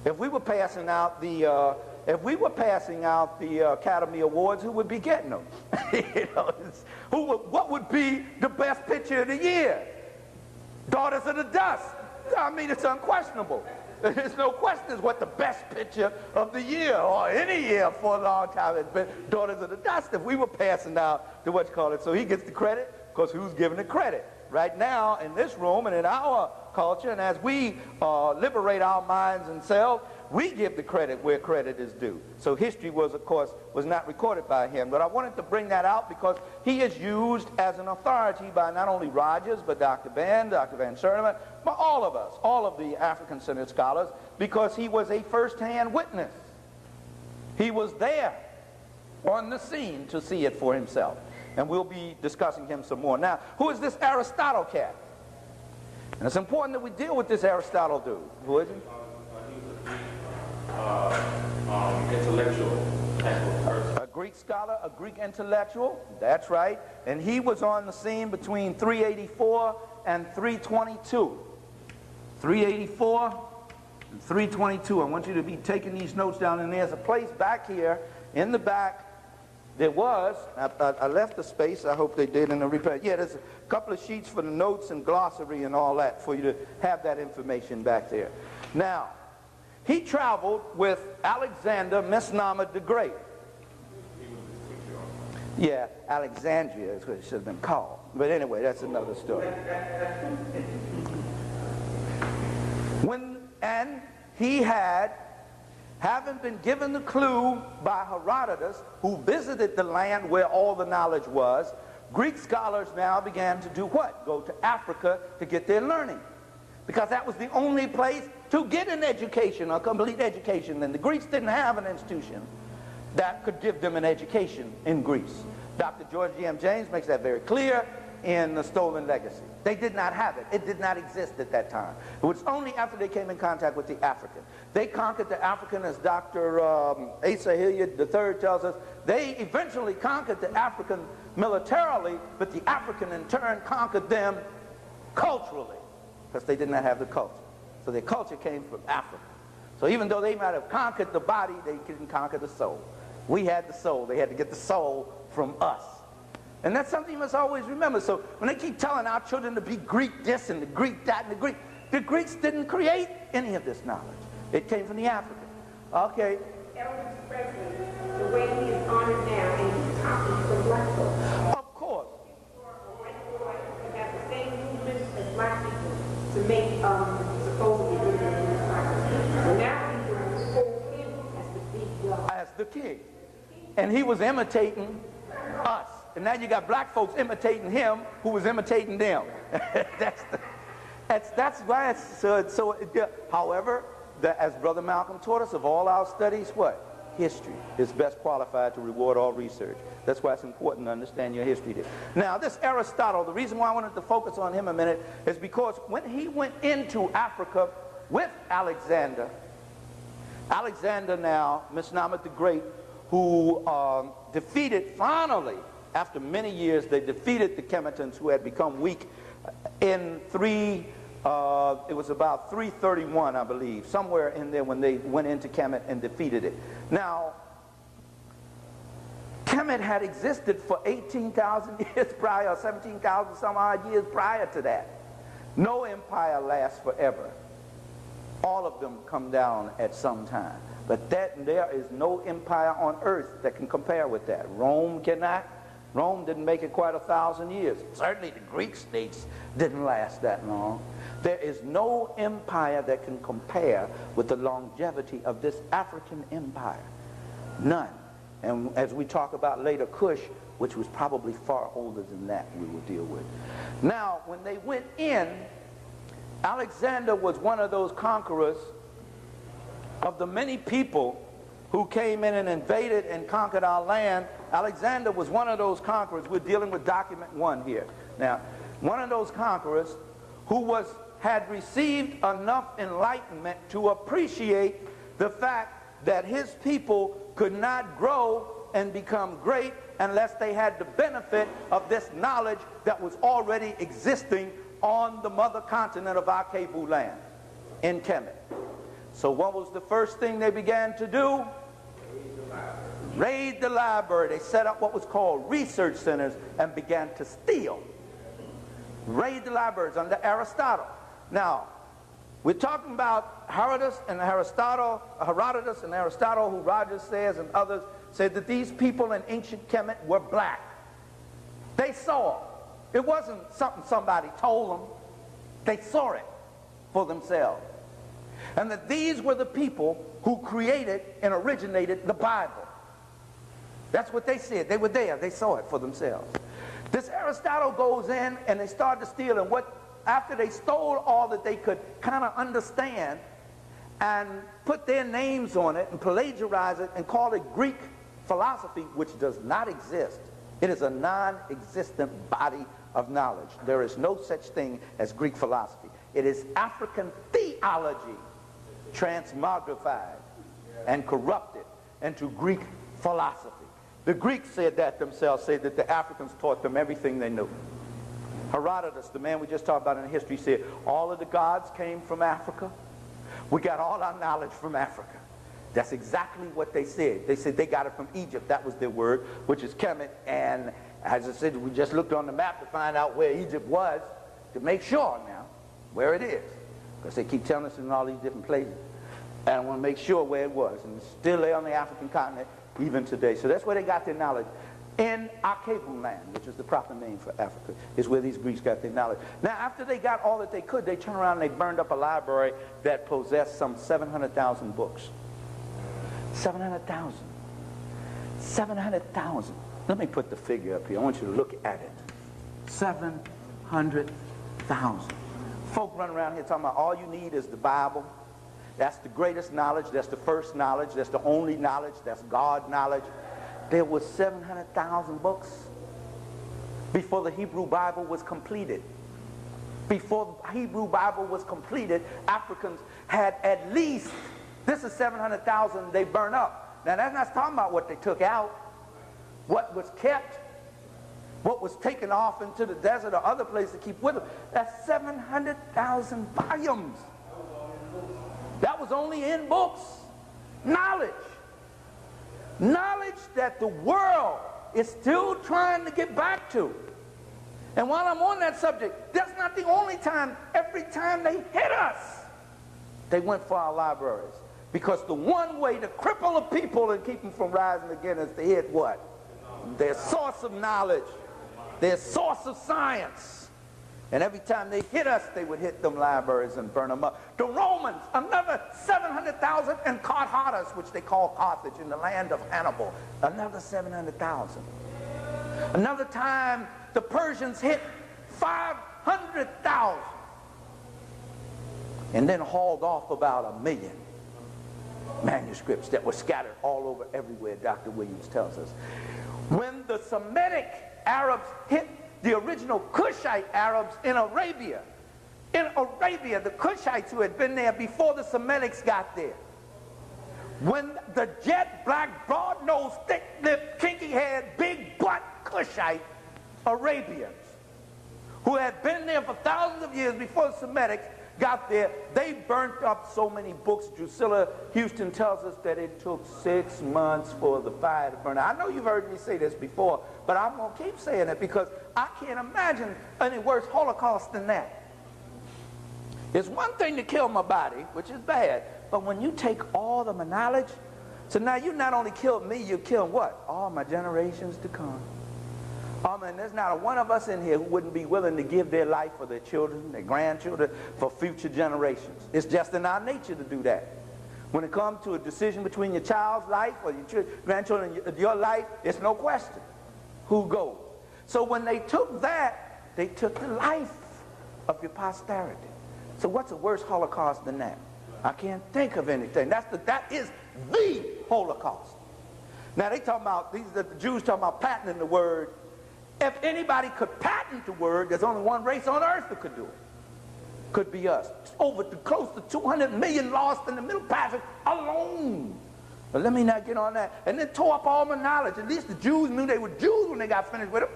S1: If we were passing out the Academy Awards, who would be getting them? You know, what would be the best picture of the year? Daughters of the Dust. I mean, it's unquestionable. There's no question as what the best picture of the year, or any year for a long time, has been Daughters of the Dust. If we were passing out the so he gets the credit, because who's giving the credit? Right now, in this room and in our culture, and as we liberate our minds and selves, we give the credit where credit is due. So history was, of course, was not recorded by him. But I wanted to bring that out because he is used as an authority by not only Rogers, but Dr. Van Sertima, but all of us, all of the African-centered scholars, because he was a first-hand witness. He was there on the scene to see it for himself. And we'll be discussing him some more. Now, who is this Aristotle cat? And it's important that we deal with this Aristotle dude. Who is he?
S2: Intellectual type of person.
S1: A Greek scholar, a Greek intellectual. That's right. And he was on the scene between 384 and 322. 384 and 322. I want you to be taking these notes down. And there's a place back here in the back. There was, I left the space, I hope they did in the repair. Yeah, there's a couple of sheets for the notes and glossary and all that for you to have that information back there. Now, he traveled with Alexander Mesnamed the Great. Yeah, Alexandria is what it should have been called. But anyway, that's another story. And he had, having been given the clue by Herodotus, who visited the land where all the knowledge was, Greek scholars now began to do what? Go to Africa to get their learning. Because that was the only place to get an education, a complete education. And the Greeks didn't have an institution that could give them an education in Greece. Dr. George G.M. James makes that very clear in The Stolen Legacy. They did not have it. It did not exist at that time. It was only after they came in contact with the African. They conquered the African, as Dr. Asa Hilliard III tells us. They eventually conquered the African militarily, but the African in turn conquered them culturally, because they did not have the culture. So their culture came from Africa. So even though they might have conquered the body, they couldn't conquer the soul. We had the soul. They had to get the soul from us. And that's something you must always remember. So when they keep telling our children to be Greek this and the Greek that and the Greeks didn't create any of this knowledge. It came from the African. Okay.
S2: Elvis Presley, the way he is honored now, and he's talking to black folks.
S1: Of course.
S2: White boy have the same movement as black people to make supposedly good in this country. So now people hold him as the big God.
S1: As the king. And he was imitating us. And now you got black folks imitating him who was imitating them. That's why it's however, as Brother Malcolm taught us, of all our studies, what? History is best qualified to reward all research. That's why it's important to understand your history there. Now, this Aristotle, the reason why I wanted to focus on him a minute is because when he went into Africa with Alexander now, Misnamet the Great, who defeated, finally, after many years, they defeated the Kemetans, who had become weak in it was about 331, I believe, somewhere in there when they went into Kemet and defeated it. Now, Kemet had existed for 18,000 years prior, or 17,000 some odd years prior to that. No empire lasts forever. All of them come down at some time. But there is no empire on earth that can compare with that. Rome cannot. Rome didn't make it quite 1,000 years. Certainly the Greek states didn't last that long. There is no empire that can compare with the longevity of this African empire. None. And as we talk about later, Kush, which was probably far older than that, we will deal with. Now, when they went in, Alexander was one of those conquerors of the many people who came in and invaded and conquered our land. Alexander was one of those conquerors. We're dealing with document 1 here. Now, one of those conquerors who had received enough enlightenment to appreciate the fact that his people could not grow and become great unless they had the benefit of this knowledge that was already existing on the mother continent of Akebu land, in Kemet. So what was the first thing they began to do? Raid the library. They set up what was called research centers and began to steal. Raid the libraries under Aristotle. Now, we're talking about Herodotus and Aristotle, who Rogers says and others said that these people in ancient Kemet were black. They saw it. It wasn't something somebody told them. They saw it for themselves. And that these were the people who created and originated the Bible. That's what they said. They were there. They saw it for themselves. This Aristotle goes in and they start to steal, and after they stole all that they could kind of understand and put their names on it and plagiarize it and call it Greek philosophy, which does not exist. It is a non-existent body of knowledge. There is no such thing as Greek philosophy. It is African theology transmogrified and corrupted into Greek philosophy. The Greeks said that themselves, said that the Africans taught them everything they knew. Herodotus, the man we just talked about in history, said all of the gods came from Africa. We got all our knowledge from Africa. That's exactly what they said. They said they got it from Egypt. That was their word, which is Kemet. And as I said, we just looked on the map to find out where Egypt was, to make sure now where it is. Because they keep telling us in all these different places. And I want to make sure where it was. And it's still there on the African continent even today. So that's where they got their knowledge. In Akebu land, which is the proper name for Africa, is where these Greeks got their knowledge. Now, after they got all that they could, they turned around and they burned up a library that possessed some 700,000 books. 700,000. 700,000. Let me put the figure up here. I want you to look at it. 700,000. Folk run around here talking about all you need is the Bible. That's the greatest knowledge. That's the first knowledge. That's the only knowledge. That's God knowledge. There was 700,000 books before the Hebrew Bible was completed. Before the Hebrew Bible was completed, Africans had at least, this is 700,000 they burn up. Now that's not talking about what they took out, what was kept, what was taken off into the desert or other places to keep with them. That's 700,000 volumes. That was only in books. Knowledge. Knowledge that the world is still trying to get back to. And while I'm on that subject, that's not the only time. Every time they hit us, they went for our libraries. Because the one way to cripple a people and keep them from rising again is to hit what? Their source of knowledge, their source of science. And every time they hit us, they would hit them libraries and burn them up. The Romans, another 700,000, and Carthage, which they call Carthage, in the land of Hannibal, another 700,000. Another time, the Persians hit 500,000 and then hauled off about 1 million manuscripts that were scattered all over everywhere, Dr. Williams tells us. When the Semitic Arabs hit the original Cushite Arabs in Arabia, the Cushites who had been there before the Semitics got there, when the jet black, broad-nosed, thick-lipped, kinky-haired, big-butt Cushite Arabians who had been there for thousands of years before the Semitics got there, they burnt up so many books. Drusilla Houston tells us that it took 6 months for the fire to burn out. I know you've heard me say this before, but I'm going to keep saying it because I can't imagine any worse Holocaust than that. It's one thing to kill my body, which is bad, but when you take all of my knowledge, so now you not only killed me, you killed what? All my generations to come. And there's not a one of us in here who wouldn't be willing to give their life for their children, their grandchildren, for future generations. It's just in our nature to do that. When it comes to a decision between your child's life or your grandchildren and your life, it's no question who goes. So when they took that, they took the life of your posterity. So what's a worse Holocaust than that? I can't think of anything. That is the Holocaust. Now they talk about, the Jews talking about patenting the word. If anybody could patent the word, there's only one race on earth that could do it. Could be us. Close to 200 million lost in the Middle Passage alone. But let me not get on that. And then tore up all my knowledge. At least the Jews knew they were Jews when they got finished with them.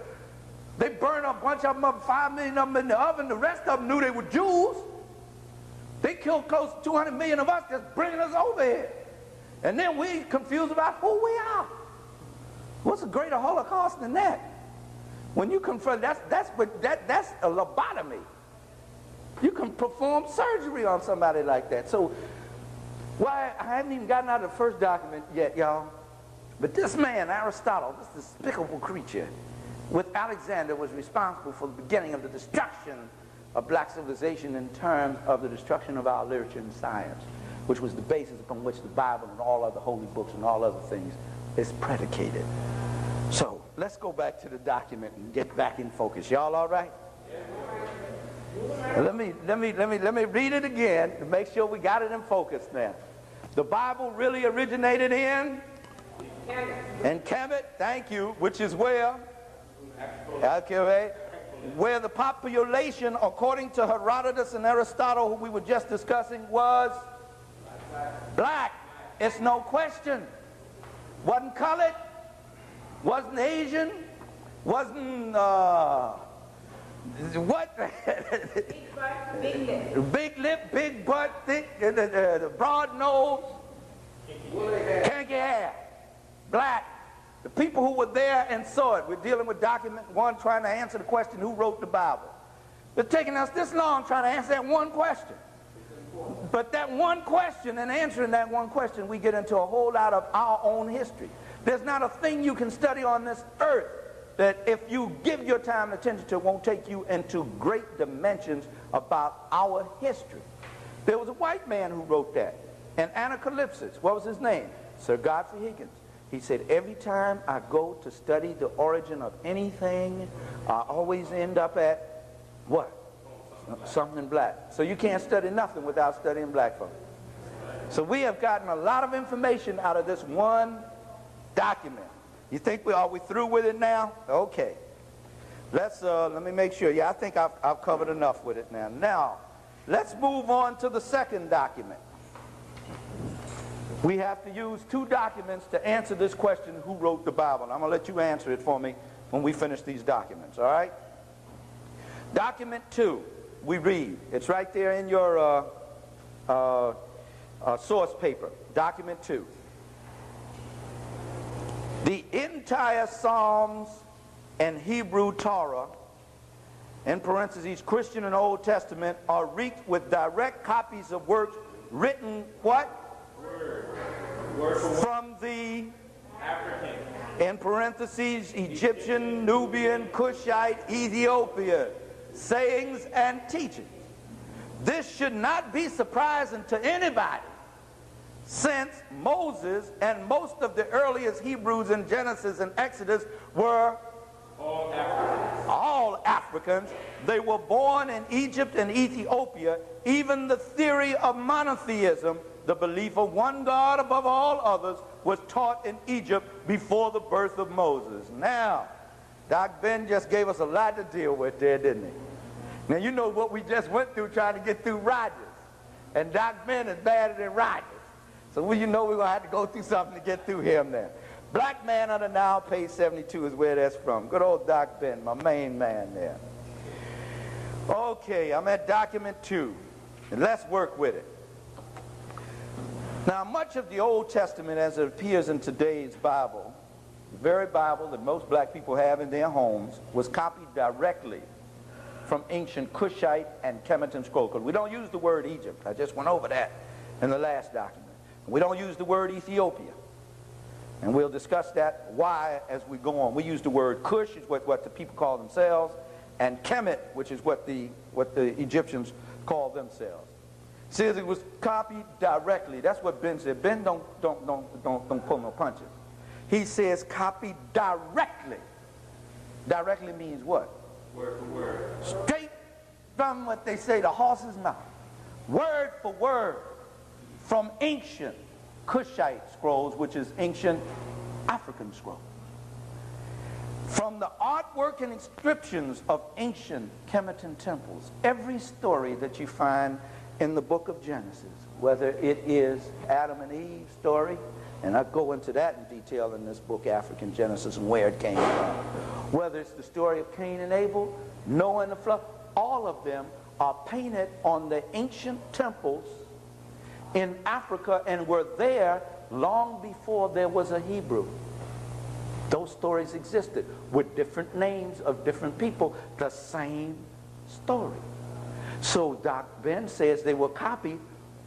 S1: They burned a bunch of them up, 5 million of them in the oven. The rest of them knew they were Jews. They killed close to 200 million of us just bringing us over here. And then we confused about who we are. What's a greater Holocaust than that? When you confront, that's a lobotomy. You can perform surgery on somebody like that. So, why I haven't even gotten out of the first document yet, y'all. But this man, Aristotle, this despicable creature, with Alexander, was responsible for the beginning of the destruction of black civilization in terms of the destruction of our literature and science, which was the basis upon which the Bible and all other holy books and all other things is predicated. So, let's go back to the document and get back in focus. Y'all all right? Let me read it again to make sure we got it in focus now. The Bible really originated in Kemet, thank you, which is where? Okay, where the population, according to Herodotus and Aristotle, who we were just discussing, was black. It's no question. Wasn't colored, wasn't Asian, wasn't what?
S2: Big lip.
S1: Big lip, big butt, thick, the broad nose, kinky hair, black. The people who were there and saw it. We're dealing with document one, trying to answer the question, who wrote the Bible? It's taking us this long trying to answer that one question. But that one question, and answering that one question, we get into a whole lot of our own history. There's not a thing you can study on this earth that if you give your time and attention to, it won't take you into great dimensions about our history. There was a white man who wrote that, in Anacalypsis. What was his name? Sir Godfrey Higgins. He said, every time I go to study the origin of anything, I always end up at what? Something black. So you can't study nothing without studying black folks. So we have gotten a lot of information out of this one document. You think are we through with it now? Okay. let me make sure. Yeah, I think I've covered enough with it now. Now, let's move on to the second document. We have to use two documents to answer this question, who wrote the Bible? I'm going to let you answer it for me when we finish these documents, all right? Document 2, we read. It's right there in your source paper. Document 2. The entire Psalms and Hebrew Torah, in parentheses, Christian and Old Testament, are reeked with direct copies of works written, what? Word from the African, in parentheses, Egyptian, Nubian, Cushite, Ethiopia, sayings and teachings. This should not be surprising to anybody, since Moses and most of the earliest Hebrews in Genesis and Exodus were all Africans. They were born in Egypt and Ethiopia. Even the theory of monotheism, the belief of one God above all others, was taught in Egypt before the birth of Moses. Now, Doc Ben just gave us a lot to deal with there, didn't he? Now, you know what we just went through trying to get through Rogers. And Doc Ben is better than Rogers. So you know we're going to have to go through something to get through him now. Black Man on the Nile, page 72 is where that's from. Good old Doc Ben, my main man there. Okay, I'm at document 2, and let's work with it. Now, much of the Old Testament as it appears in today's Bible, the very Bible that most black people have in their homes, was copied directly from ancient Cushite and Kemetic scrolls. Because we don't use the word Egypt. I just went over that in the last document. We don't use the word Ethiopia. And we'll discuss that why as we go on. We use the word Cush, is what the people call themselves, and Kemet, which is what the Egyptians call themselves. Says it was copied directly. That's what Ben said. Ben don't pull no punches. He says copied directly. Directly means what?
S3: Word for word.
S1: Straight from what they say, the horse's mouth. Word for word from ancient Cushite scrolls, which is ancient African scrolls. From the artwork and inscriptions of ancient Kemetic temples, every story that you find in the book of Genesis, whether it is Adam and Eve's story, and I'll go into that in detail in this book, African Genesis, and where it came from. Whether it's the story of Cain and Abel, Noah and the flood, all of them are painted on the ancient temples in Africa and were there long before there was a Hebrew. Those stories existed with different names of different people, the same story. So Doc Ben says they were copied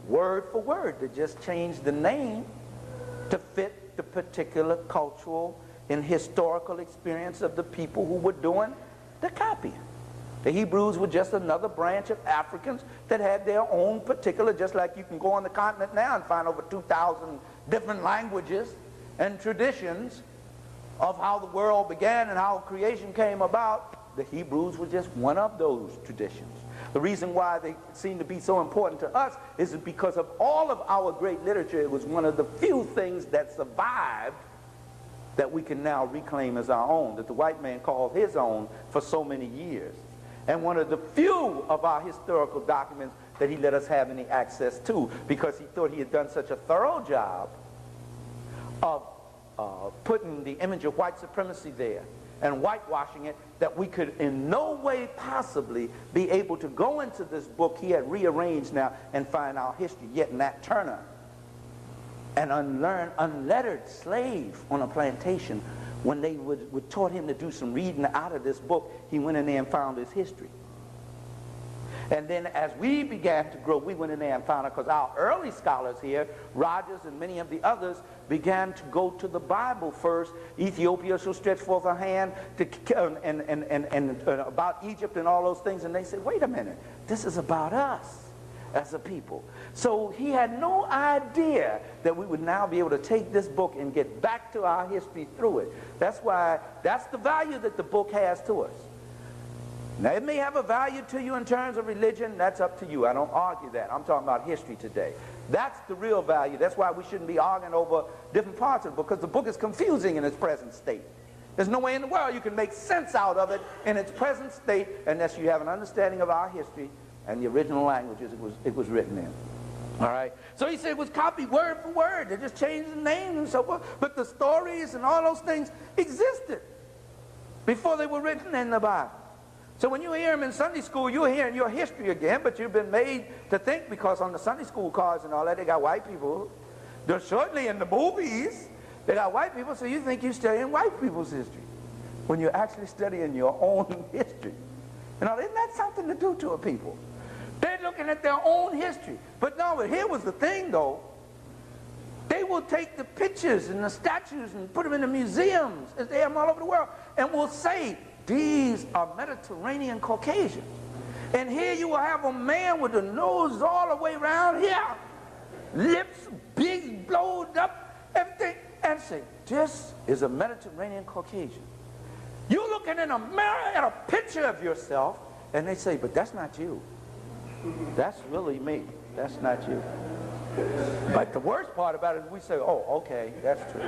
S1: word for word. They just changed the name to fit the particular cultural and historical experience of the people who were doing the copying. The Hebrews were just another branch of Africans that had their own particular, just like you can go on the continent now and find over 2,000 different languages and traditions of how the world began and how creation came about. The Hebrews were just one of those traditions. The reason why they seem to be so important to us is because of all of our great literature. It was one of the few things that survived that we can now reclaim as our own, that the white man called his own for so many years. And one of the few of our historical documents that he let us have any access to, because he thought he had done such a thorough job of putting the image of white supremacy there and whitewashing it, that we could in no way possibly be able to go into this book he had rearranged now and find our history. Yet Nat Turner, an unlettered slave on a plantation, when they would taught him to do some reading out of this book, he went in there and found his history. And then as we began to grow, we went in there and found it, because our early scholars here, Rogers and many of the others, began to go to the Bible first. Ethiopia shall stretch forth her hand to, about Egypt and all those things. And they said, wait a minute, this is about us as a people. So he had no idea that we would now be able to take this book and get back to our history through it. That's the value that the book has to us. Now, it may have a value to you in terms of religion. That's up to you. I don't argue that. I'm talking about history today. That's the real value. That's why we shouldn't be arguing over different parts of it, because the book is confusing in its present state. There's no way in the world you can make sense out of it in its present state unless you have an understanding of our history and the original languages it was written in. All right? So he said it was copied word for word. They just changed the names and so forth. But the stories and all those things existed before they were written in the Bible. So when you hear them in Sunday school, you're hearing your history again, but you've been made to think, because on the Sunday school cards and all that, they got white people. They're certainly in the movies. They got white people, so you think you're studying white people's history when you're actually studying your own history. You know, isn't that something to do to a people? They're looking at their own history. But no, here was the thing, though. They will take the pictures and the statues and put them in the museums, as they have them all over the world, and will say, these are Mediterranean Caucasians. And here you will have a man with the nose all the way around here, lips big, blowed up, everything, and say, this is a Mediterranean Caucasian. You're looking in a mirror at a picture of yourself, and they say, but that's not you. That's really me. That's not you. But the worst part about it is we say, oh, okay, that's true.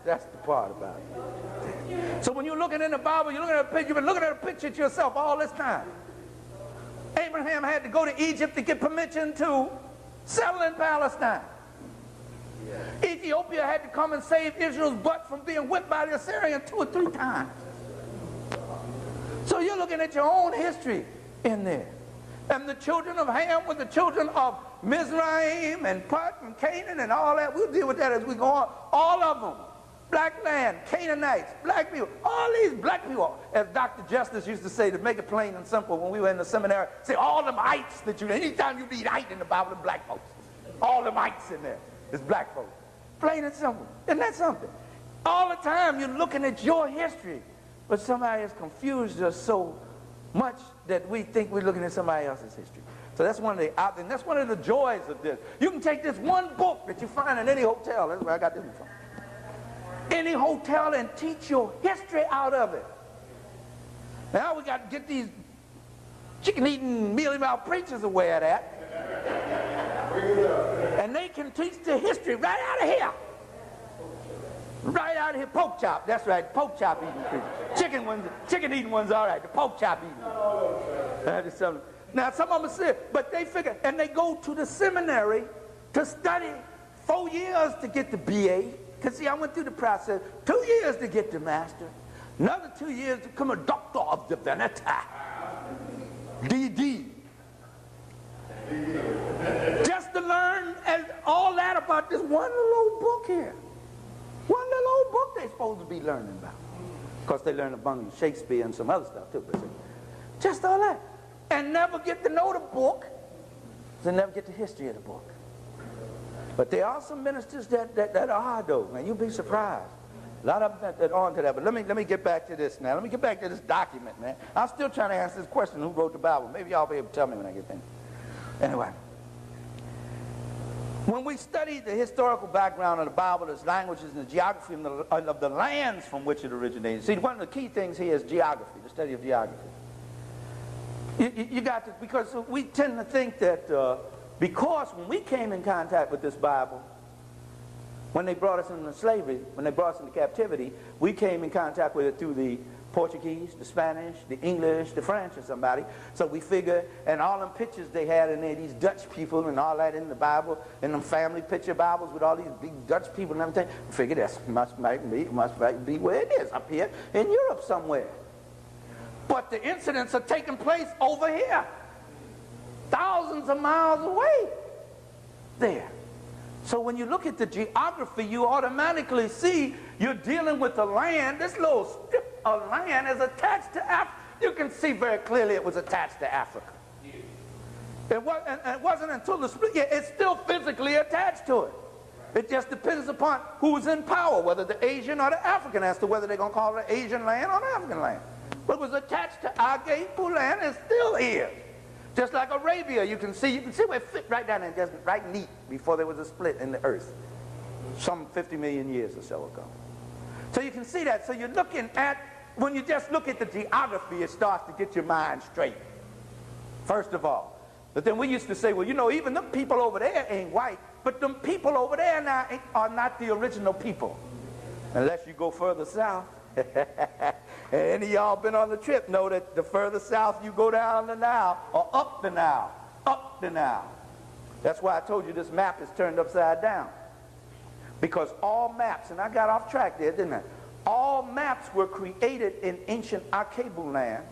S1: That's the part about it. So when you're looking in the Bible, you're looking at a picture, you've been looking at a picture of yourself all this time. Abraham had to go to Egypt to get permission to settle in Palestine. Ethiopia had to come and save Israel's butt from being whipped by the Assyrians 2 or 3 times. So you're looking at your own history in there. And the children of Ham were the children of Mizraim and Put and Canaan and all that. We'll deal with that as we go on. All of them. Black land, Canaanites, black people, all these black people, as Dr. Justice used to say, to make it plain and simple when we were in the seminary, say all them ites that anytime you read ite in the Bible, it's black folks. All them ites in there is black folks. Plain and simple. Isn't that something? All the time you're looking at your history, but somebody has confused us so much that we think we're looking at somebody else's history. So that's one of the joys of this. You can take this one book that you find in any hotel. That's where I got this one from. Any hotel, and teach your history out of it. Now we got to get these chicken-eating, mealy-mouthed preachers away of that. And they can teach the history right out of here. Right out of here. Pork chop, that's right, pork chop eating preachers. Chicken-eating ones, all right, the pork chop eating. Now some of them say, but they figure, and they go to the seminary to study 4 years to get the BA. Because see, I went through the process, 2 years to get the master, another 2 years to become a doctor of divinity, DD. Just to learn all that about this one little old book here. One little old book they're supposed to be learning about. Of course, they learn about Shakespeare and some other stuff too, but just all that. And never get to know the book, so never get the history of the book. But there are some ministers that are, though, man. You'll be surprised. A lot of them that are on to that. But let me get back to this now. Let me get back to this document, man. I'm still trying to answer this question, who wrote the Bible? Maybe y'all will be able to tell me when I get finished. Anyway. When we study the historical background of the Bible, its languages and the geography of the lands from which it originated. See, one of the key things here is geography, the study of geography. You got to, because we tend to think that because when we came in contact with this Bible, when they brought us into slavery, when they brought us into captivity, we came in contact with it through the Portuguese, the Spanish, the English, the French, or somebody. So we figure, and all them pictures they had in there, these Dutch people and all that in the Bible, and them family picture Bibles with all these big Dutch people and everything, we figured that must be where it is, up here in Europe somewhere. But the incidents are taking place over here, thousands of miles away there. So when you look at the geography, you automatically see you're dealing with a land. This little strip of land is attached to Africa. You can see very clearly it was attached to Africa. It wasn't until the split, it's still physically attached to it. It just depends upon who's in power, whether the Asian or the African, as to whether they're going to call it an Asian land or an African land. But it was attached to Agaipu land and still is. Just like Arabia, you can see where it fit right down there, just right neat before there was a split in the earth. Some 50 million years or so ago. So you can see that. So you're looking at, when you just look at the geography, it starts to get your mind straight. First of all. But then we used to say, well, you know, even them people over there ain't white, but them people over there now are not the original people. unless you go further south. And any of y'all been on the trip know that the further south you go down the Nile, or up the Nile. That's why I told you this map is turned upside down. Because all maps, and I got off track there, didn't I? All maps were created in ancient Akabul land,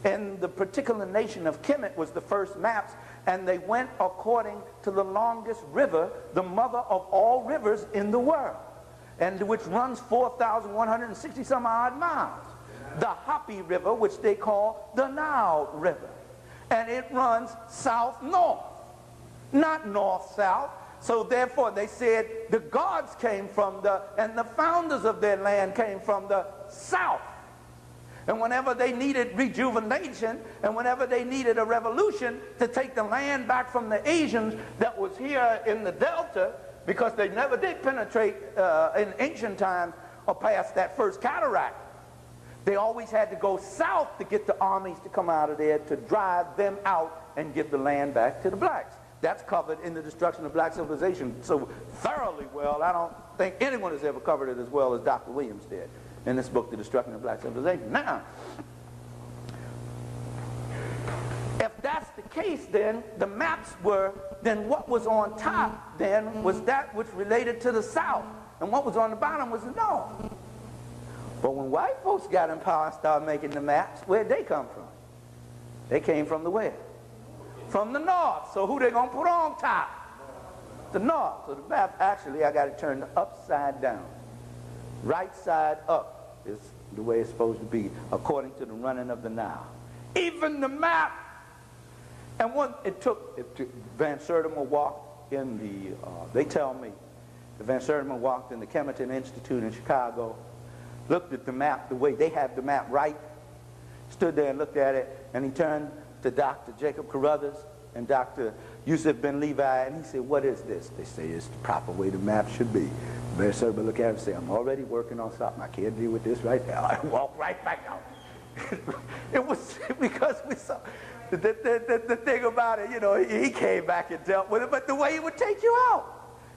S1: and the particular nation of Kemet was the first maps, and they went according to the longest river, the mother of all rivers in the world, and which runs 4,160 some odd miles. The Hapi River, which they call the Nile River. And it runs south-north, not north-south. So therefore they said the gods came from and the founders of their land came from the south. And whenever they needed rejuvenation, and whenever they needed a revolution to take the land back from the Asians that was here in the Delta, because they never did penetrate in ancient times or past that first cataract, they always had to go south to get the armies to come out of there to drive them out and give the land back to the blacks. That's covered in the destruction of black civilization so thoroughly well. I don't think anyone has ever covered it as well as Dr. Williams did in this book, The Destruction of Black Civilization. Now, if that's the case, then the maps were, then what was on top then was that which related to the south, and what was on the bottom was the north. But when white folks got in power and started making the maps, where'd they come from? They came from the where? From the north. So who they gonna put on top? The north. So the map, actually, I got it turned upside down. Right side up is the way it's supposed to be, according to the running of the Nile. Even the map. And when it took Van Sertima walked in the, they tell me, the Van Sertima walked in the Kemerton Institute in Chicago, looked at the map the way they have the map right, stood there and looked at it, and he turned to Dr. Jacob Carruthers and Dr. Yusuf Ben Levi, and he said, "What is this?" They say, "It's the proper way the map should be." Van Sertima looked at him and said, "I'm already working on something. I can't deal with this right now." I walked right back out. It was because we saw the thing about it, you know, he came back and dealt with it, but the way he would take you out.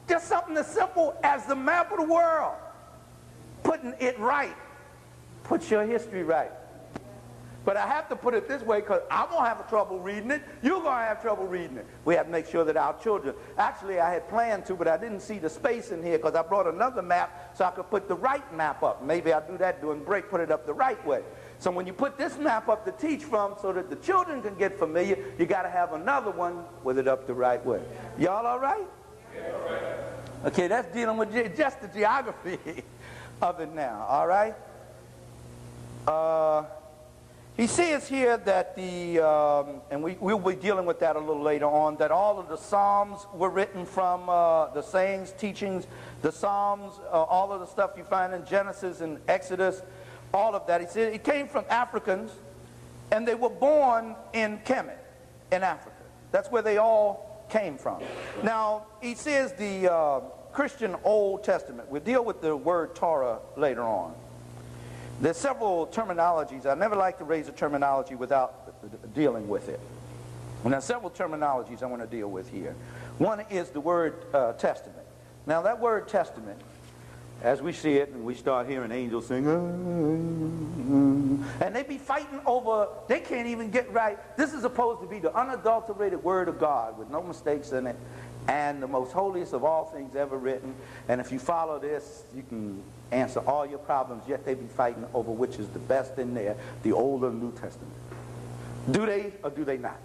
S1: Just something as simple as the map of the world. Putting it right. Put your history right. But I have to put it this way because I'm going to have trouble reading it. You're going to have trouble reading it. We have to make sure that our children, actually I had planned to, but I didn't see the space in here because I brought another map so I could put the right map up. Maybe I'll do that during break, put it up the right way. So when you put this map up to teach from so that the children can get familiar, you got to have another one with it up the right way. Y'all all right? Yeah, all right. Okay, that's dealing with just the geography of it now, all right? He says here that and we'll be dealing with that a little later on, that all of the Psalms were written from the sayings, teachings, the Psalms, all of the stuff you find in Genesis and Exodus, all of that. He said it came from Africans, and they were born in Kemet, in Africa. That's where they all came from. Now, he says the Christian Old Testament. We'll deal with the word Torah later on. There's several terminologies. I never like to raise a terminology without dealing with it. And there's several terminologies I want to deal with here. One is the word testament. Now that word testament, as we see it, and we start hearing angels sing, and they be fighting over, they can't even get right. This is supposed to be the unadulterated word of God with no mistakes in it, and the most holiest of all things ever written. And if you follow this, you can answer all your problems, yet they be fighting over which is the best in there, the Old or New Testament. Do they or do they not?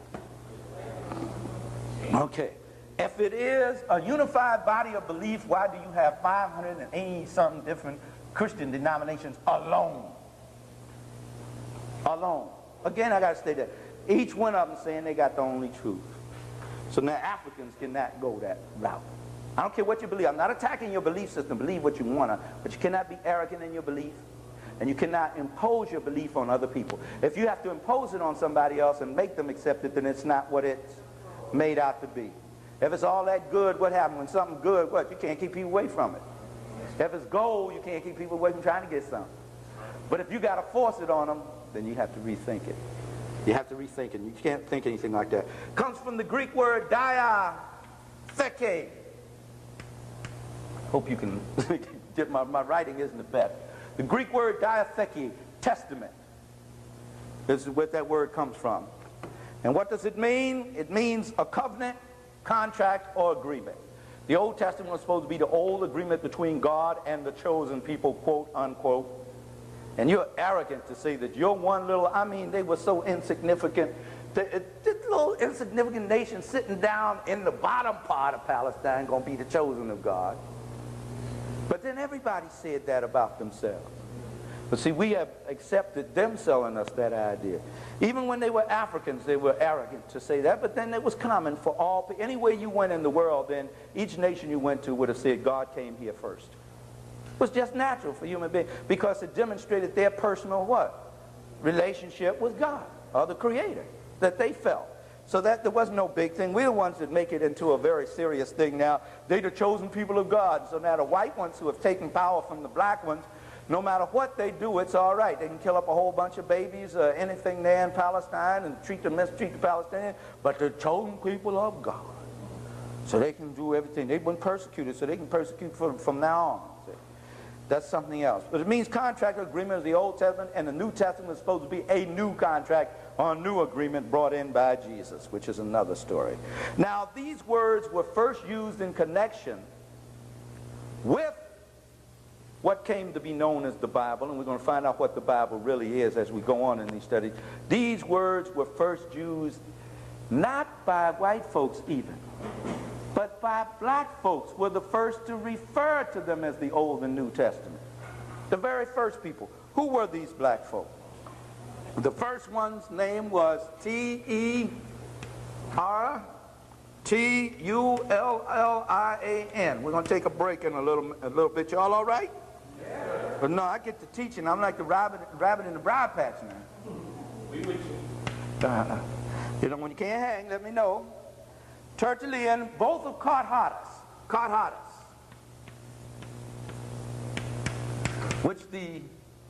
S1: Okay. If it is a unified body of belief, why do you have 580-something different Christian denominations alone? Alone. Again, I got to state that. Each one of them saying they got the only truth. So now Africans cannot go that route. I don't care what you believe. I'm not attacking your belief system. Believe what you want to, but you cannot be arrogant in your belief, and you cannot impose your belief on other people. If you have to impose it on somebody else and make them accept it, then it's not what it's made out to be. If it's all that good, what happens? When something's good, what? You can't keep people away from it. If it's gold, you can't keep people away from trying to get something. But if you got to force it on them, then you have to rethink it. You have to rethink it. You can't think anything like that. Comes from the Greek word diatheke. Hope you can my writing isn't the best. The Greek word diatheke, testament. This is where that word comes from. And what does it mean? It means a covenant, contract, or agreement. The Old Testament was supposed to be the old agreement between God and the chosen people, quote, unquote. And you're arrogant to say that you're one little, I mean, they were so insignificant. This little insignificant nation sitting down in the bottom part of Palestine going to be the chosen of God. But then everybody said that about themselves. But see, we have accepted them selling us that idea. Even when they were Africans, they were arrogant to say that, but then it was common for all, anywhere you went in the world, then each nation you went to would have said, God came here first. It was just natural for human beings, because it demonstrated their personal what? Relationship with God, or the Creator, that they felt. So that there was no big thing. We're the ones that make it into a very serious thing now. They're the chosen people of God. So now the white ones who have taken power from the black ones, no matter what they do, it's all right. They can kill up a whole bunch of babies, anything there in Palestine, and mistreat the Palestinians, but they're chosen people of God. So they can do everything. They've been persecuted, so they can persecute from now on. See? That's something else. But it means contract or agreement of the Old Testament, and the New Testament is supposed to be a new contract or a new agreement brought in by Jesus, which is another story. Now, these words were first used in connection with what came to be known as the Bible, and we're going to find out what the Bible really is as we go on in these studies. These words were first used not by white folks even, but by black folks were the first to refer to them as the Old and New Testament. The very first people. Who were these black folk? The first one's name was T-E-R-T-U-L-L-I-A-N. We're going to take a break in a little bit. Y'all all right? Yeah. But no, I get to teaching. I'm like the rabbit in the briar patch now.
S3: We with you.
S1: You know, when you can't hang, let me know. Tertullian, both of Cartatus, which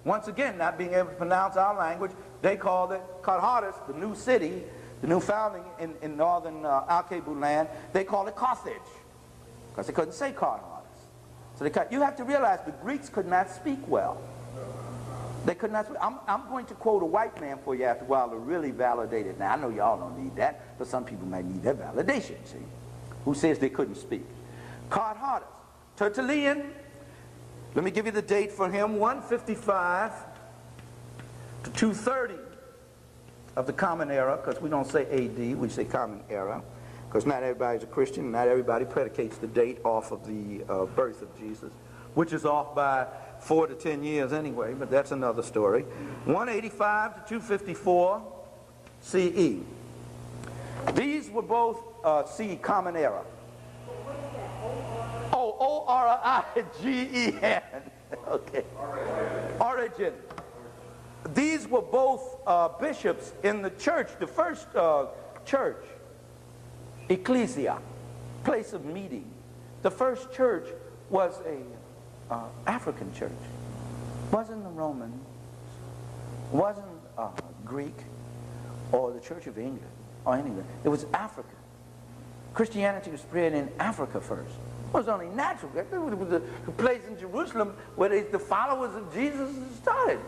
S1: once again, not being able to pronounce our language, they called it Cartatus, the new city, the new founding in northern Al-Qabu land. They called it Carthage, because they couldn't say Cartatus. So you have to realize the Greeks could not speak well. They could not speak. I'm going to quote a white man for you after a while to really validate it. Now, I know y'all don't need that, but some people might need that validation, see, who says they couldn't speak. Cartatus. Tertullian, let me give you the date for him, 155 to 230 of the Common Era, because we don't say AD, we say Common Era, because not everybody's a Christian, not everybody predicates the date off of the birth of Jesus, which is off by 4 to 10 years anyway, but that's another story. 185 to 254 CE. These were both Common Era. Oh, O-R-I-G-E-N. Okay. Origin. These were both bishops in the church, the first church, ecclesia, place of meeting. The first church was a African church. Wasn't the Roman, wasn't Greek, or the Church of England, or anything. It was African. Christianity was spread in Africa first. It was only natural. It was the place in Jerusalem where the followers of Jesus started.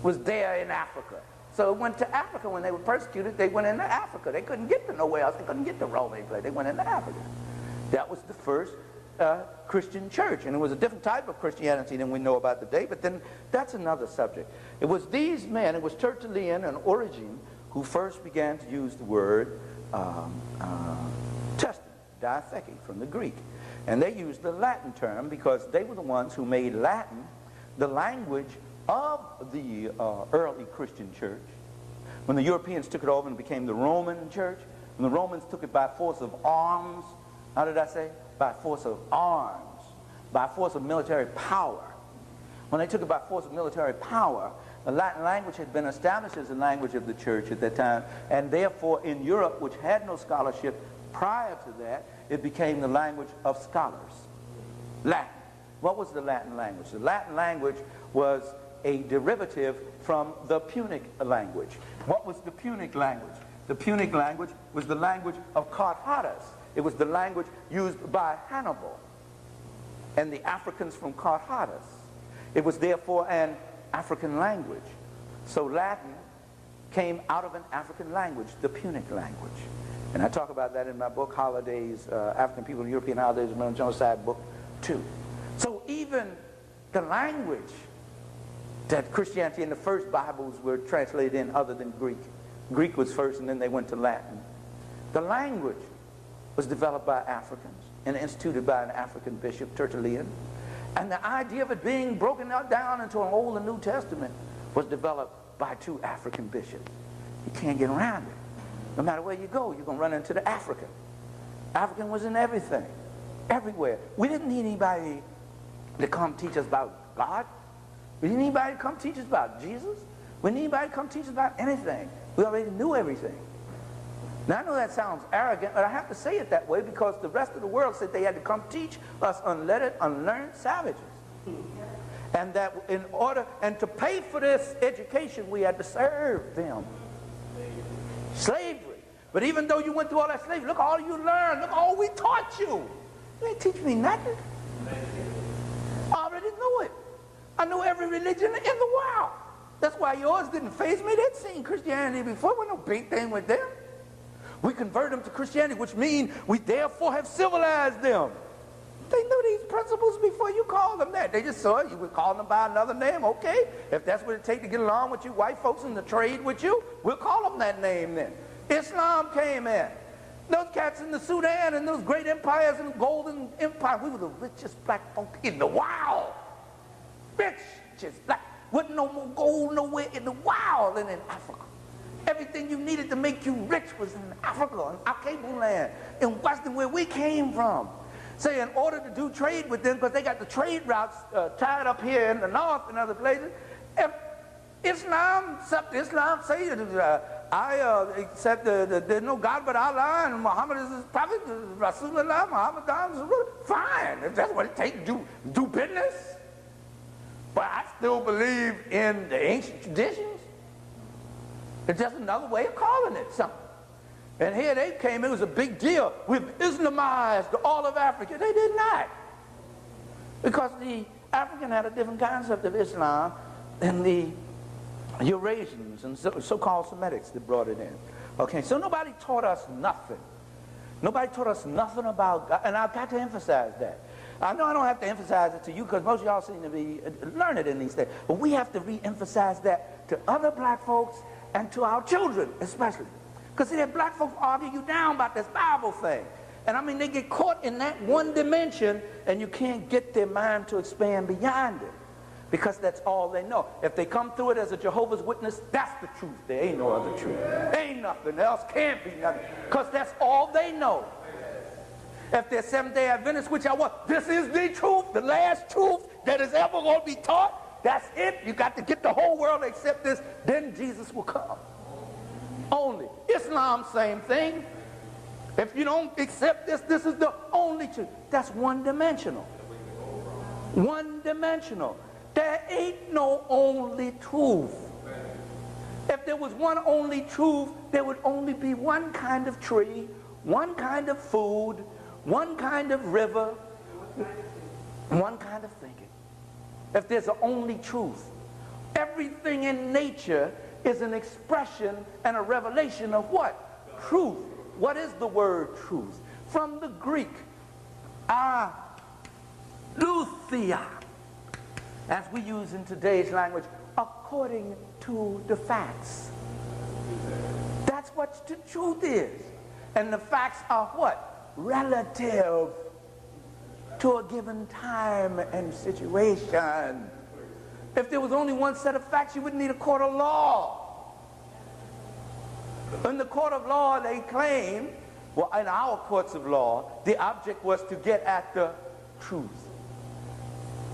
S1: Was there in Africa. So it went to Africa. When they were persecuted, they went into Africa. They couldn't get to nowhere else. They couldn't get to Rome any place. They went into Africa. That was the first Christian church. And it was a different type of Christianity than we know about today, but then that's another subject. It was these men, it was Tertullian and Origen, who first began to use the word testament, diatheke, from the Greek. And they used the Latin term because they were the ones who made Latin the language of the early Christian church. When the Europeans took it over and became the Roman church, when the Romans took it by force of arms, how did I say? By force of arms, by force of military power. When they took it by force of military power, the Latin language had been established as the language of the church at that time, and therefore in Europe, which had no scholarship prior to that, it became the language of scholars. Latin. What was the Latin language? The Latin language was a derivative from the Punic language. What was the Punic language? The Punic language was the language of Cartatus. It was the language used by Hannibal. and the Africans from Carhatus. It was therefore an African language. So Latin came out of an African language, the Punic language. And I talk about that in my book, Holidays, African People in European Holidays, Genocide, Book 2. So even the language that Christianity and the first Bibles were translated in other than Greek. Greek was first and then they went to Latin. The language was developed by Africans and instituted by an African bishop, Tertullian. And the idea of it being broken down into an Old and New Testament was developed by 2 African bishops. You can't get around it. No matter where you go, you're going to run into the African. African was in everything, everywhere. We didn't need anybody to come teach us about God. We didn't need anybody to come teach us about Jesus. We didn't need anybody to come teach us about anything. We already knew everything. Now, I know that sounds arrogant, but I have to say it that way because the rest of the world said they had to come teach us unlettered, unlearned savages. And that in order, and to pay for this education, we had to serve them. Slavery. But even though you went through all that slavery, look all you learned, look all we taught you. You ain't teach me nothing. I already knew it. I knew every religion in the world. That's why yours didn't faze me. They'd seen Christianity before. There was no big thing with them. We convert them to Christianity, which means we therefore have civilized them. They knew these principles before you called them that. They just saw it. You would call them by another name. Okay, if that's what it takes to get along with you white folks and to trade with you, we'll call them that name then. Islam came in. Those cats in the Sudan and those great empires and golden empire, we were the richest black folk in the world. Richest black. Wasn't no more gold nowhere in the world than in Africa. Everything you needed to make you rich was in Africa, in our cable land, in Western, where we came from. Say, in order to do trade with them, because they got the trade routes tied up here in the north and other places, if Islam say I accept there's no God but Allah and Muhammad is his prophet, Rasulullah, Muhammad is ruler, fine, if that's what it takes to do business. But I still believe in the ancient traditions. It's just another way of calling it something. And here they came, it was a big deal. We've Islamized all of Africa. They did not. Because the African had a different concept of Islam than the Eurasians and so-called Semitics that brought it in. Okay, so nobody taught us nothing. Nobody taught us nothing about God, and I've got to emphasize that. I know I don't have to emphasize it to you because most of y'all seem to be learned in these things, but we have to re-emphasize that to other black folks and to our children especially. Because see, that black folks argue you down about this Bible thing. And I mean, they get caught in that one dimension and you can't get their mind to expand beyond it. Because that's all they know. If they come through it as a Jehovah's Witness, that's the truth. There ain't no other truth. Ain't nothing else, can't be nothing. Because that's all they know. If they're Seventh-day Adventists, which I want, this is the truth, the last truth that is ever going to be taught. That's it. You got to get the whole world to accept this. Then Jesus will come. Only. Islam, same thing. If you don't accept this, this is the only truth. That's one-dimensional. One-dimensional. There ain't no only truth. If there was one only truth, there would only be one kind of tree, one kind of food, one kind of river, one kind of thinking. If there's an only truth, everything in nature is an expression and a revelation of what? Truth. What is the word truth? From the Greek, aletheia, as we use in today's language, according to the facts. That's what the truth is. And the facts are what? Relative to a given time and situation. If there was only one set of facts, you wouldn't need a court of law. In the court of law, they claim, well, in our courts of law, the object was to get at the truth.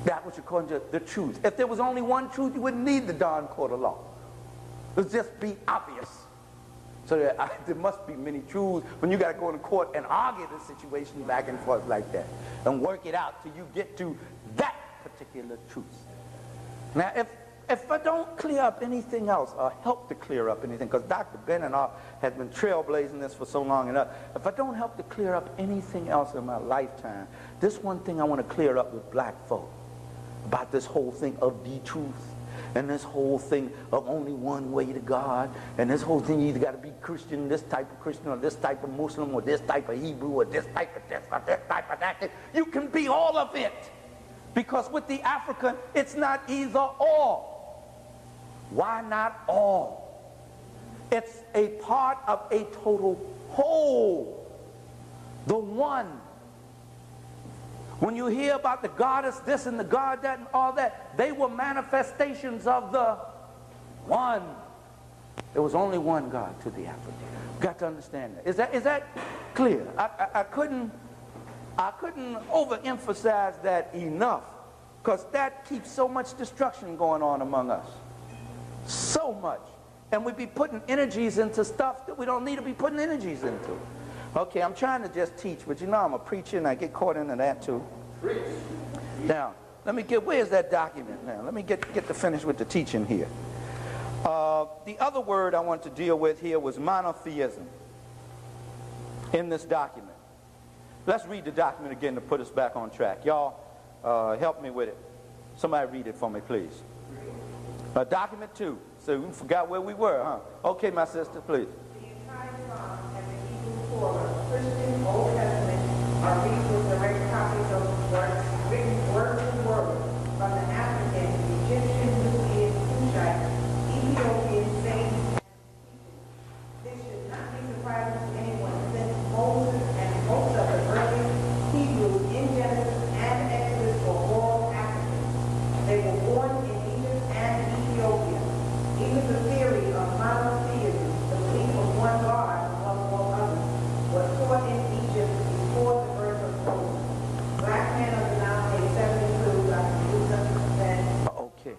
S1: That which according to the truth. If there was only one truth, you wouldn't need the darn court of law. It would just be obvious. So there must be many truths when you got to go in court and argue the situation back and forth like that and work it out till you get to that particular truth. Now, if if I don't clear up anything else, or help to clear up anything, because Dr. Ben and I has been trailblazing this for so long enough, if I don't help to clear up anything else in my lifetime, this one thing I want to clear up with black folk, about this whole thing of the truth, and this whole thing of only one way to God, and this whole thing, you either got to be Christian, this type of Christian, or this type of Muslim, or this type of Hebrew, or this type of this, or this type of that. You can be all of it. Because with the African, it's not either or. Why not all? It's a part of a total whole. The one. When you hear about the goddess this and the god that and all that, they were manifestations of the one. There was only one God to the African. You've got to understand that. Is that clear? I couldn't overemphasize that enough, because that keeps so much destruction going on among us. So much. And we be putting energies into stuff that we don't need to be putting energies into. Okay, I'm trying to just teach, but you know I'm a preacher and I get caught into that too. Now, let me get, where's that document now? Let me get to finish with the teaching here. The other word I want to deal with here was monotheism in this document. Let's read the document again to put us back on track. Y'all help me with it. Somebody read it for me, please. Document 2. So we forgot where we were, huh? Okay, my sister, please.
S2: The entire Psalm and the Hebrew Torah, Christian Old Testament, are read with direct copies of words, written word for word, from the African, Egyptian, Nubian, Cushite, Ethiopian, Saint, this should not be surprising to anyone, since Moses and most of the early Hebrews in Genesis and Exodus were all Africans. They were born in Egypt and Ethiopia. Even the theory of monotheism, the belief of one God above all others, was taught in Egypt before the birth of Moses. Black men of the Nile, page 72, Dr.
S1: Okay.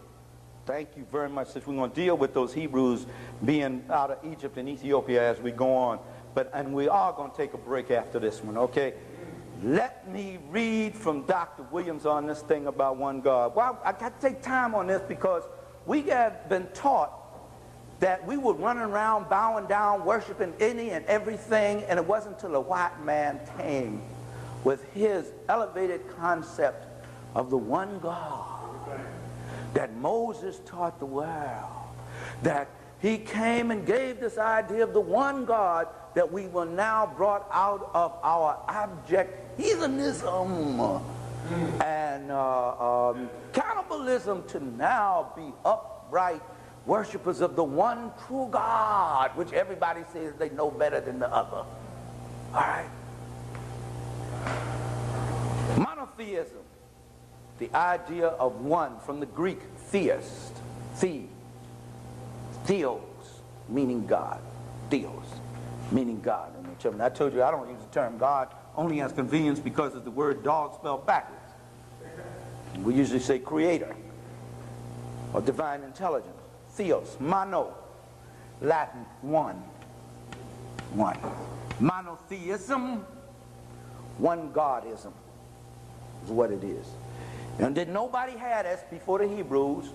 S1: Thank you very much. Since we're going to deal with those Hebrews being out of Egypt and Ethiopia as we go on. And we are going to take a break after this one, okay? Let me read from Dr. Williams on this thing about one God. Well, I got to take time on this because we have been taught that we were running around bowing down, worshiping any and everything, and it wasn't until a white man came with his elevated concept of the one God that Moses taught the world, that he came and gave this idea of the one God that we were now brought out of our abject heathenism and cannibalism to now be upright worshipers of the one true God, which everybody says they know better than the other. All right? Monotheism, the idea of one, from the Greek theist, theos, meaning God, theos, meaning God. And I told you I don't use the term God only as convenience because of the word dog spelled backwards. We usually say creator or divine intelligence. Theos, mono, Latin, one. Monotheism, one Godism is what it is. And did nobody had us before the Hebrews.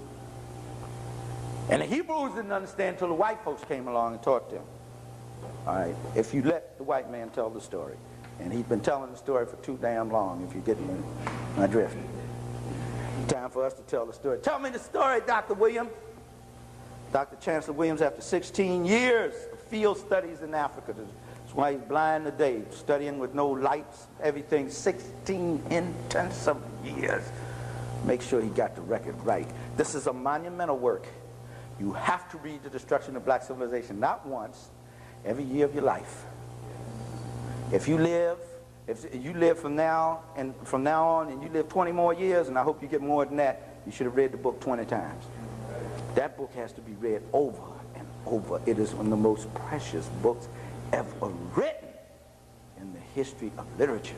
S1: And the Hebrews didn't understand until the white folks came along and taught them. All right, if you let the white man tell the story. And he's been telling the story for too damn long, if you get my drift. Time for us to tell the story. Tell me the story, Dr. Williams. Dr. Chancellor Williams, after 16 years of field studies in Africa, that's why he's blind today, studying with no lights, everything, 16 intensive years. Make sure he got the record right. This is a monumental work. You have to read The Destruction of Black Civilization, not once, every year of your life. If you live from now on and you live 20 more years, and I hope you get more than that, you should have read the book 20 times. That book has to be read over and over. It is one of the most precious books ever written in the history of literature.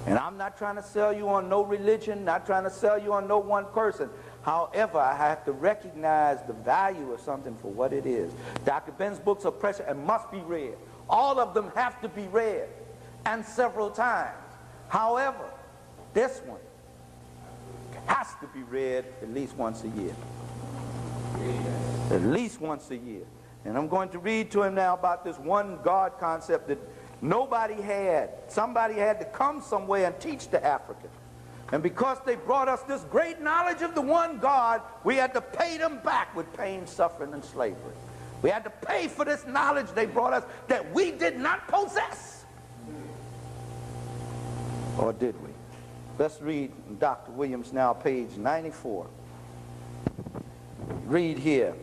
S1: And I'm not trying to sell you on no religion, not trying to sell you on no one person. However, I have to recognize the value of something for what it is. Dr. Ben's books are precious and must be read. All of them have to be read, and several times. However, this one has to be read at least once a year. At least once a year. And I'm going to read to him now about this one God concept that nobody had. Somebody had to come somewhere and teach the Africans. And because they brought us this great knowledge of the one God, we had to pay them back with pain, suffering, and slavery. We had to pay for this knowledge they brought us that we did not possess. Or did we? Let's read Dr. Williams now, page 94. Read here.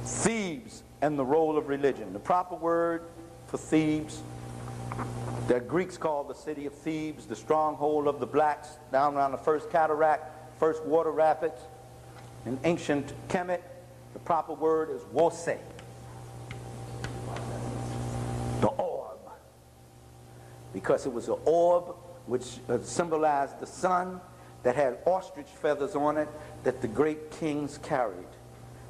S1: Thebes and the role of religion. The proper word for Thebes, the Greeks called the city of Thebes, the stronghold of the blacks down around the first cataract, first water rapids. In ancient Kemet, the proper word is Wose, the orb, because it was an orb which symbolized the sun that had ostrich feathers on it that the great kings carried,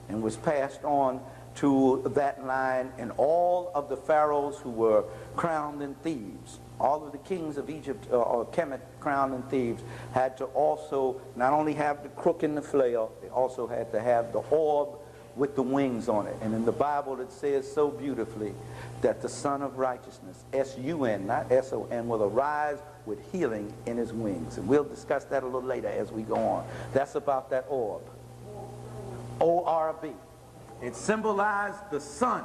S1: and was passed on to that line, and all of the pharaohs who were crowned in Thebes, all of the kings of Egypt or Kemet crowned in Thebes, had to also not only have the crook and the flail, they also had to have the orb with the wings on it. And in the Bible it says so beautifully that the Son of Righteousness, S-U-N, not S-O-N, will arise with healing in his wings. And we'll discuss that a little later as we go on. That's about that orb. O-R-B. It symbolized the sun,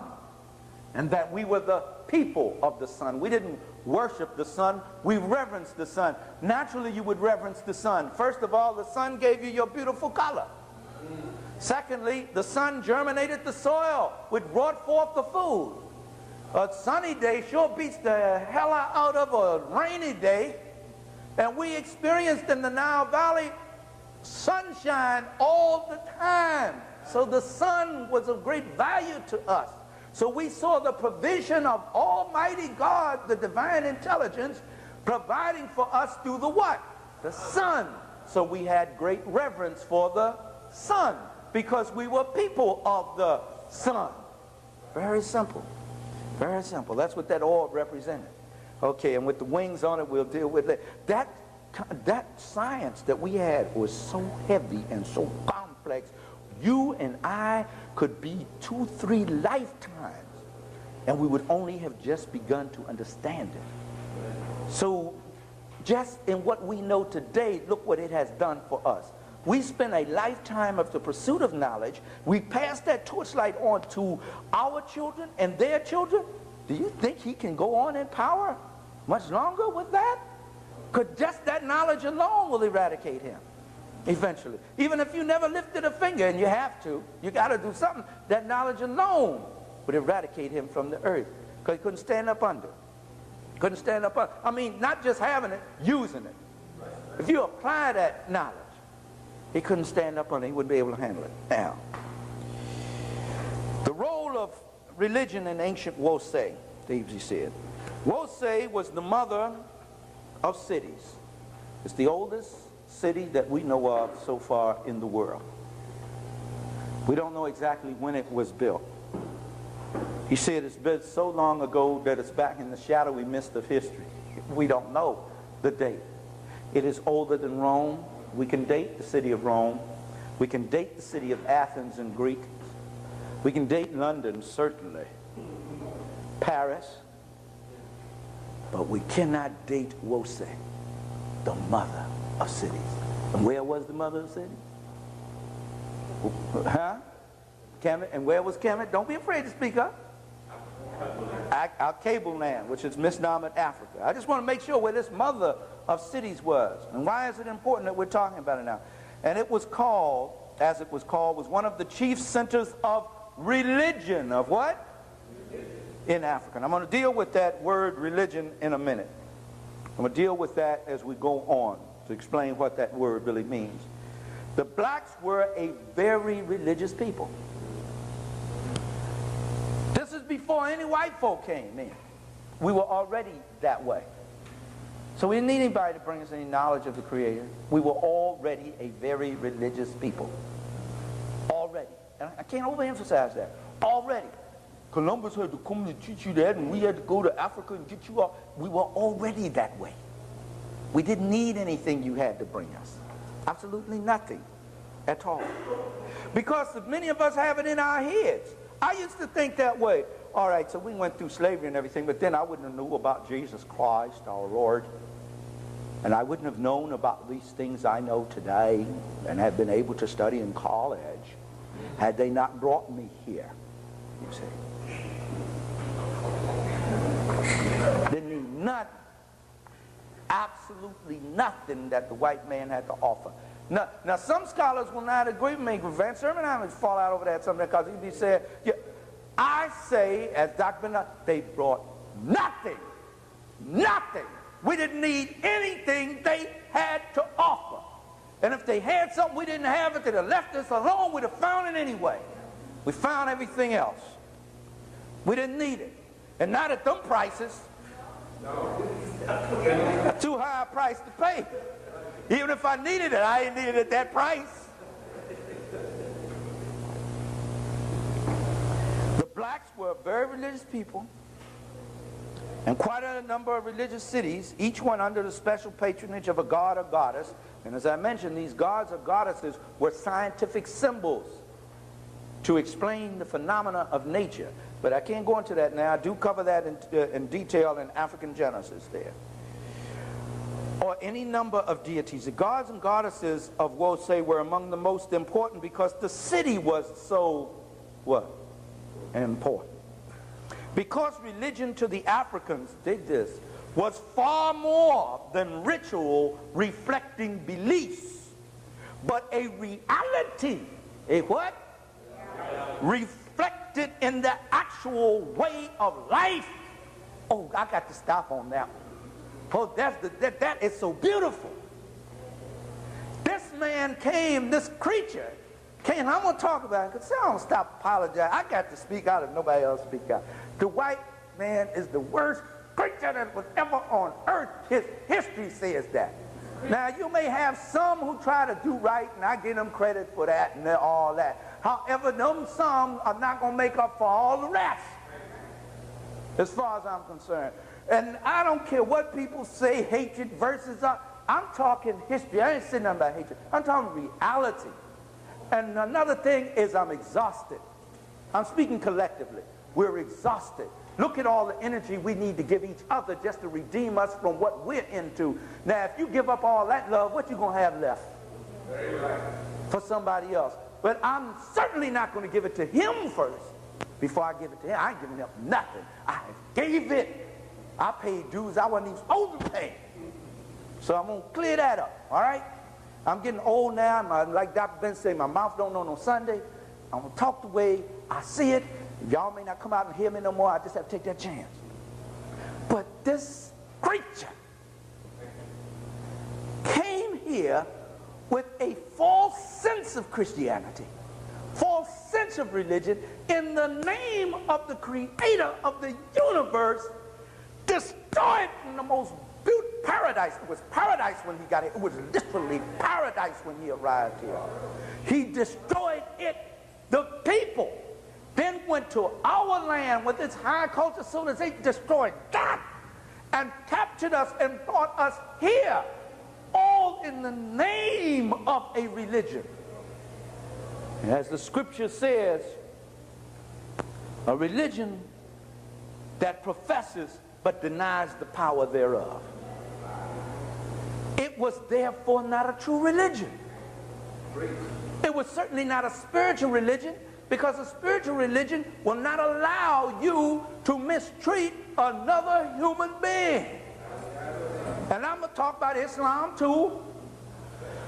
S1: and that we were the people of the sun. We didn't worship the sun, we reverenced the sun. Naturally you would reverence the sun. First of all, the sun gave you your beautiful color. Secondly, the sun germinated the soil, which brought forth the food. A sunny day sure beats the hell out of a rainy day, and we experienced in the Nile Valley sunshine all the time. So the sun was of great value to us. So we saw the provision of Almighty God, the divine intelligence, providing for us through the what? The sun. So we had great reverence for the sun, because we were people of the sun. Very simple. Very simple. That's what that orb represented. Okay, and with the wings on it, we'll deal with it. That science that we had was so heavy and so complex. You and I could be 2-3 lifetimes, and we would only have just begun to understand it. So just in what we know today, look what it has done for us. We spent a lifetime of the pursuit of knowledge. We passed that torchlight on to our children and their children. Do you think he can go on in power much longer with that? Because just that knowledge alone will eradicate him eventually. Even if you never lifted a finger, and you have to, you got to do something, that knowledge alone would eradicate him from the earth, because he couldn't stand up under. Couldn't stand up under. I mean, not just having it, using it. If you apply that knowledge, he couldn't stand up on it. He wouldn't be able to handle it. Now, the role of religion in ancient Wose, Thebes said. Wose was the mother of cities. It's the oldest city that we know of so far in the world. We don't know exactly when it was built. He said it's built so long ago that it's back in the shadowy mist of history. We don't know the date. It is older than Rome. We can date the city of Rome. We can date the city of Athens in Greek. We can date London, certainly. Paris. But we cannot date Wose, the mother of cities. And where was the mother of cities? Huh? Kemet. And where was Kemet? Don't be afraid to speak up. Our cable land, which is misnomered Africa. I just want to make sure where this mother of cities was. And why is it important that we're talking about it now? And it was called, as it was called, was one of the chief centers of religion. Of what? In Africa. And I'm going to deal with that word religion in a minute. I'm going to deal with that as we go on to explain what that word really means. The blacks were a very religious people. This is before any white folk came in. We were already that way. So we didn't need anybody to bring us any knowledge of the Creator. We were already a very religious people. Already. And I can't overemphasize that. Already. Columbus had to come to teach you that, and we had to go to Africa and get you out. We were already that way. We didn't need anything you had to bring us. Absolutely nothing. at all. Because many of us have it in our heads. I used to think that way. All right, so we went through slavery and everything, but then I wouldn't have knew about Jesus Christ, our Lord. And I wouldn't have known about these things I know today and have been able to study in college had they not brought me here, you see. Didn't need nothing, absolutely nothing that the white man had to offer. Now some scholars will not agree with me. Van Sermenheim would fall out over that something because he'd be saying, yeah, I say, as Dr. Bernard, they brought nothing. Nothing. We didn't need anything they had to offer. And if they had something we didn't have, if they'd have left us alone, we'd have found it anyway. We found everything else. We didn't need it. And not at them prices. Too high a price to pay. Even if I needed it, I didn't need it at that price. The blacks were very religious people. And quite a number of religious cities, each one under the special patronage of a god or goddess. And as I mentioned, these gods or goddesses were scientific symbols to explain the phenomena of nature. But I can't go into that now. I do cover that in detail in African Genesis there. Or any number of deities. The gods and goddesses of Wose were among the most important because the city was so, what? Important. Because religion to the Africans, dig this, was far more than ritual reflecting beliefs, but a reality, a what? Reflected in the actual way of life. Oh, I got to stop on that one. Oh, that is so beautiful. This man came, this creature came, and I'm going to talk about it because I don't stop apologizing. I got to speak out if nobody else speak out. The white man is the worst creature that was ever on earth. His history says that. Now, you may have some who try to do right, and I give them credit for that and all that. However, them some are not going to make up for all the rest, as far as I'm concerned. And I don't care what people say, hatred versus, I'm talking history. I ain't saying nothing about hatred. I'm talking reality. And another thing is I'm exhausted. I'm speaking collectively. We're exhausted. Look at all the energy we need to give each other just to redeem us from what we're into. Now, if you give up all that love, what you going to have left? For somebody else. But I'm certainly not going to give it to him first before I give it to him. I ain't giving up nothing. I gave it. I paid dues I wasn't even supposed to pay. So I'm going to clear that up, all right? I'm getting old now. Like Dr. Ben said, my mouth don't know no Sunday. I'm going to talk the way I see it. Y'all may not come out and hear me no more. I just have to take that chance. But this creature came here with a false sense of Christianity, false sense of religion, in the name of the creator of the universe, destroyed in the most beautiful paradise. It was paradise when he got here. It was literally paradise when he arrived here. He destroyed it. The people then went to our land with its high culture civilization, destroyed that, and captured us and brought us here, all in the name of a religion. And as the scripture says, a religion that professes but denies the power thereof. It was therefore not a true religion. It was certainly not a spiritual religion, because a spiritual religion will not allow you to mistreat another human being. And I'm going to talk about Islam too.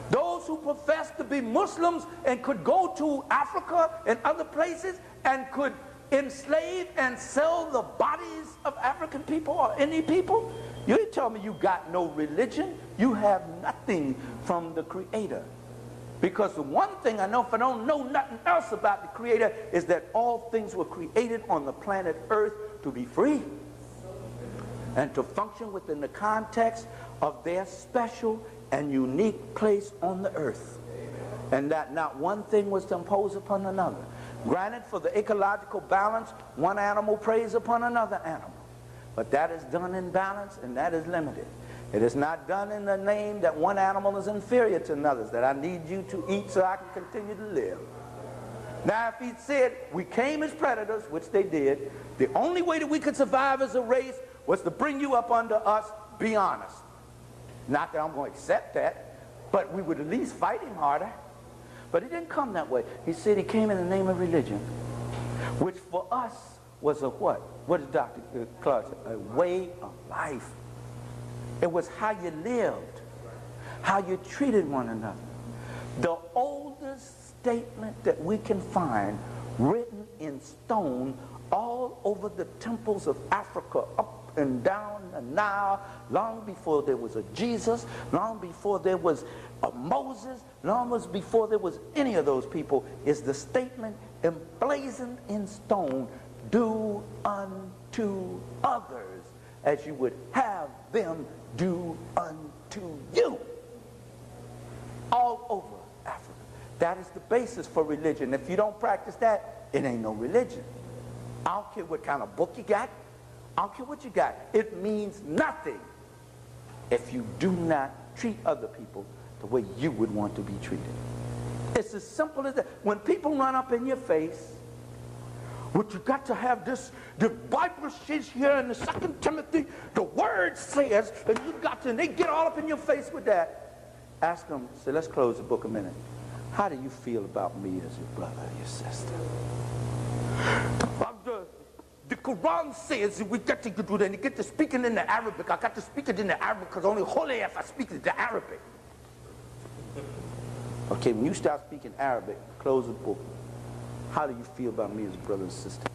S1: Those who profess to be Muslims and could go to Africa and other places and could enslave and sell the bodies of African people or any people, you tell me you got no religion, you have nothing from the Creator. Because the one thing I know, if I don't know nothing else about the Creator, is that all things were created on the planet Earth to be free and to function within the context of their special and unique place on the earth. And that not one thing was to impose upon another. Granted, for the ecological balance, one animal preys upon another animal. But that is done in balance, and that is limited. It is not done in the name that one animal is inferior to another, that I need you to eat so I can continue to live. Now, if he said we came as predators, which they did, the only way that we could survive as a race was to bring you up under us, be honest. Not that I'm going to accept that, but we would at least fight him harder. But it didn't come that way. He said he came in the name of religion, which for us was a what? What did Dr. Clark say? A way of life. It was how you lived, how you treated one another. The oldest statement that we can find written in stone all over the temples of Africa, up and down the Nile, long before there was a Jesus, long before there was a Moses, long before there was any of those people, is the statement emblazoned in stone, do unto others as you would have them do unto you. All over Africa. That is the basis for religion. If you don't practice that, it ain't no religion. I don't care what kind of book you got. I don't care what you got. It means nothing if you do not treat other people the way you would want to be treated. It's as simple as that. When people run up in your face, what you got to have this, the Bible says here in the 2 Timothy, the word says, and you got to, and they get all up in your face with that. Ask them, say, let's close the book a minute. How do you feel about me as your brother or your sister? The Quran says we got to do that, and you get to speaking in the Arabic. I got to speak it in the Arabic because only holy if I speak it the Arabic. Okay, when you start speaking Arabic, close the book. How do you feel about me as a brother and sister?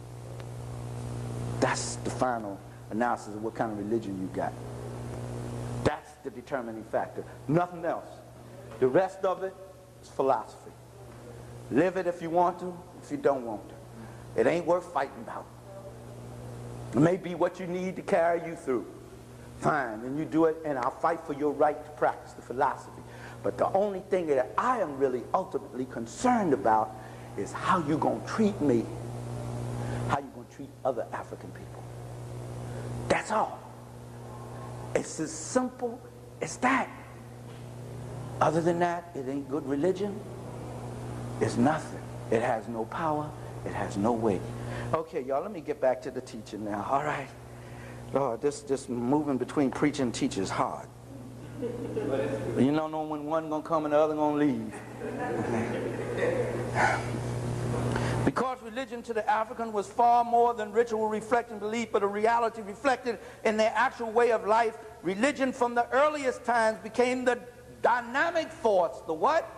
S1: That's the final analysis of what kind of religion you got. That's the determining factor. Nothing else. The rest of it is philosophy. Live it if you want to, if you don't want to. It ain't worth fighting about. It may be what you need to carry you through. Fine, and you do it, and I'll fight for your right to practice the philosophy. But the only thing that I am really ultimately concerned about is how you going to treat me, how you going to treat other African people. That's all. It's as simple as that. Other than that, it ain't good religion. It's nothing. It has no power. It has no weight. Okay, y'all, let me get back to the teaching now, all right? Lord, this moving between preaching and teaching is hard. You don't know when one going to come and the other going to leave. Because religion to the African was far more than ritual reflecting belief, but a reality reflected in their actual way of life, religion from the earliest times became the dynamic force, the what?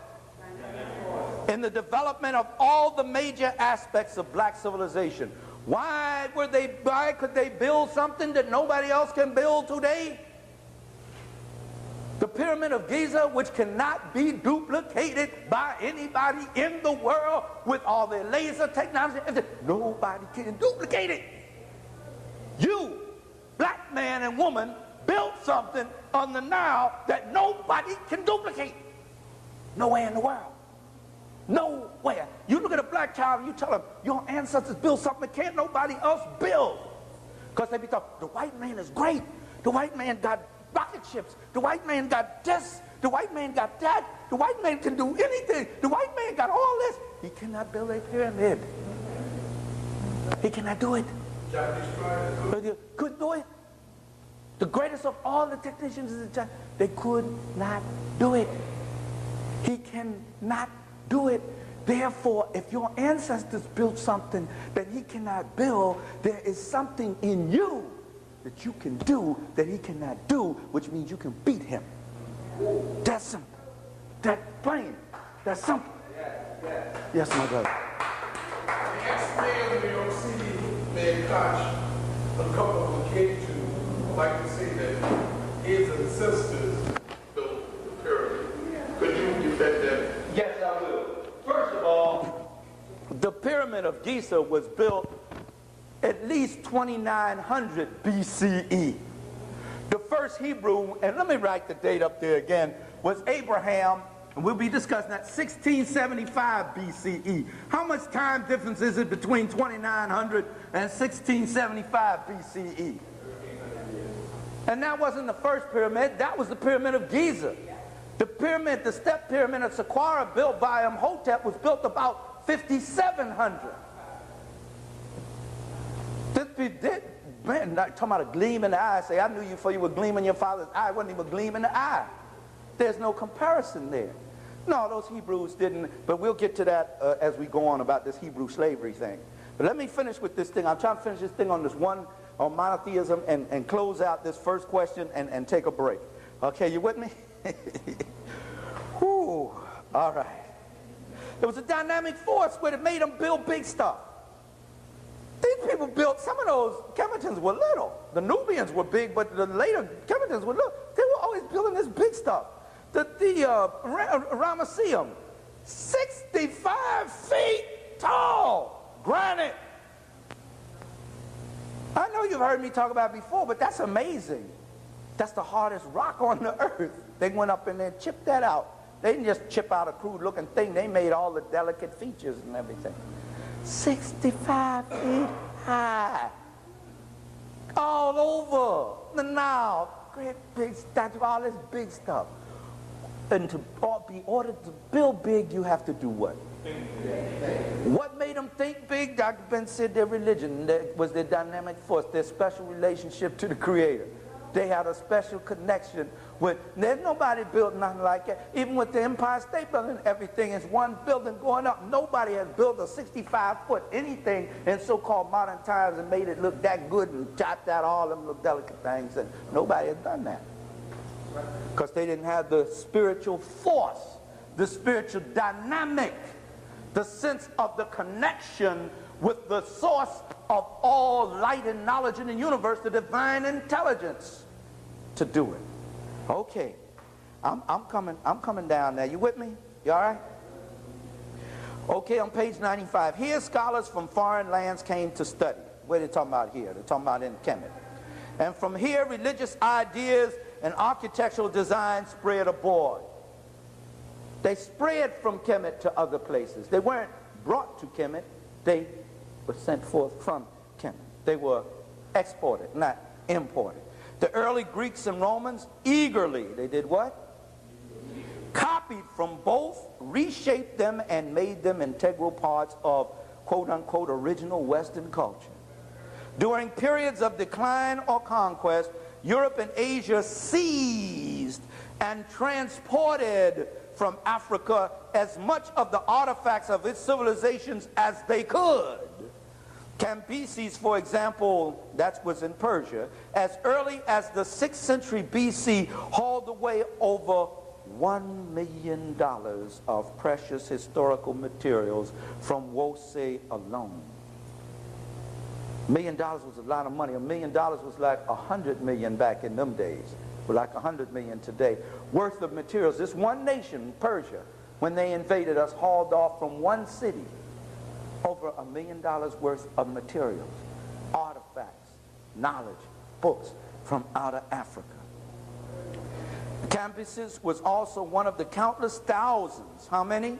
S1: In the development of all the major aspects of black civilization. Why could they build something that nobody else can build today? The Pyramid of Giza, which cannot be duplicated by anybody in the world with all their laser technology. Nobody can duplicate it. You, black man and woman, built something on the Nile that nobody can duplicate. Nowhere in the world. Nowhere. You look at a black child and you tell them, your ancestors built something that can't nobody else build. Because they be thought, the white man is great. The white man got rocket ships. The white man got this. The white man got that. The white man can do anything. The white man got all this. He cannot build a pyramid. He cannot do it. Couldn't do it. The greatest of all the technicians is they could not do it. He cannot do it. Therefore, if your ancestors built something that he cannot build, there is something in you that you can do that he cannot do, which means you can beat him. That's simple. That plain. That's simple. Yes, my brother.
S4: The ex-mayor of New York City, Mayor Koch, a couple of occasions, like to say that his ancestors built the pyramid. Could you defend that?
S1: Yes, I will. First of all, the Pyramid of Giza was built at least 2900 BCE. The first Hebrew, and let me write the date up there again, was Abraham, and we'll be discussing that, 1675 BCE. How much time difference is it between 2900 and 1675 BCE? And that wasn't the first pyramid, that was the pyramid of Giza. The pyramid, the step pyramid of Saqqara built by Imhotep was built about 5700. Man, not talking about a gleam in the eye. Say, I knew you before you were gleaming in your father's eye. It wasn't even a gleam in the eye. There's no comparison there. No, those Hebrews didn't, but we'll get to that as we go on about this Hebrew slavery thing. But let me finish with this thing. I'm trying to finish this thing on this one, on monotheism, and close out this first question and take a break. Okay, you with me? Whew, all right. There was a dynamic force where it made them build big stuff. These people built, some of those Kemetans were little. The Nubians were big, but the later Kemetans were little. They were always building this big stuff. The Ramesseum, 65 feet tall, granite. I know you've heard me talk about it before, but that's amazing. That's the hardest rock on the earth. They went up in there and chipped that out. They didn't just chip out a crude looking thing. They made all the delicate features and everything. 65 feet high. All over the Nile. Great big statue, all this big stuff. And to be ordered to build big, you have to do what? What made them think big? Dr. Ben said their religion was their dynamic force, their special relationship to the Creator. They had a special connection with, there's nobody built nothing like that. Even with the Empire State Building, everything is one building going up. Nobody has built a 65-foot anything in so-called modern times and made it look that good and chopped out all them little delicate things. And nobody has done that. Because they didn't have the spiritual force, the spiritual dynamic, the sense of the connection with the source of all light and knowledge in the universe, the divine intelligence, to do it. Okay, I'm coming down now. You with me? You all right? Okay, on page 95. Here scholars from foreign lands came to study. What are they talking about here? They're talking about in Kemet. And from here, religious ideas and architectural design spread abroad. They spread from Kemet to other places. They weren't brought to Kemet. They were sent forth from Kemet. They were exported, not imported. The early Greeks and Romans eagerly, they did what? Copied from both, reshaped them, and made them integral parts of quote-unquote original Western culture. During periods of decline or conquest, Europe and Asia seized and transported from Africa as much of the artifacts of its civilizations as they could. Cambyses, for example, that was in Persia, as early as the 6th century BC, hauled away over $1 million of precious historical materials from Wosse alone. $1 million was a lot of money. $1 million was like 100 million back in them days, or like 100 million today, worth of materials. This one nation, Persia, when they invaded us, hauled off from one city over $1 million worth of materials, artifacts, knowledge, books from out of Africa. Cambyses was also one of the countless thousands, how many?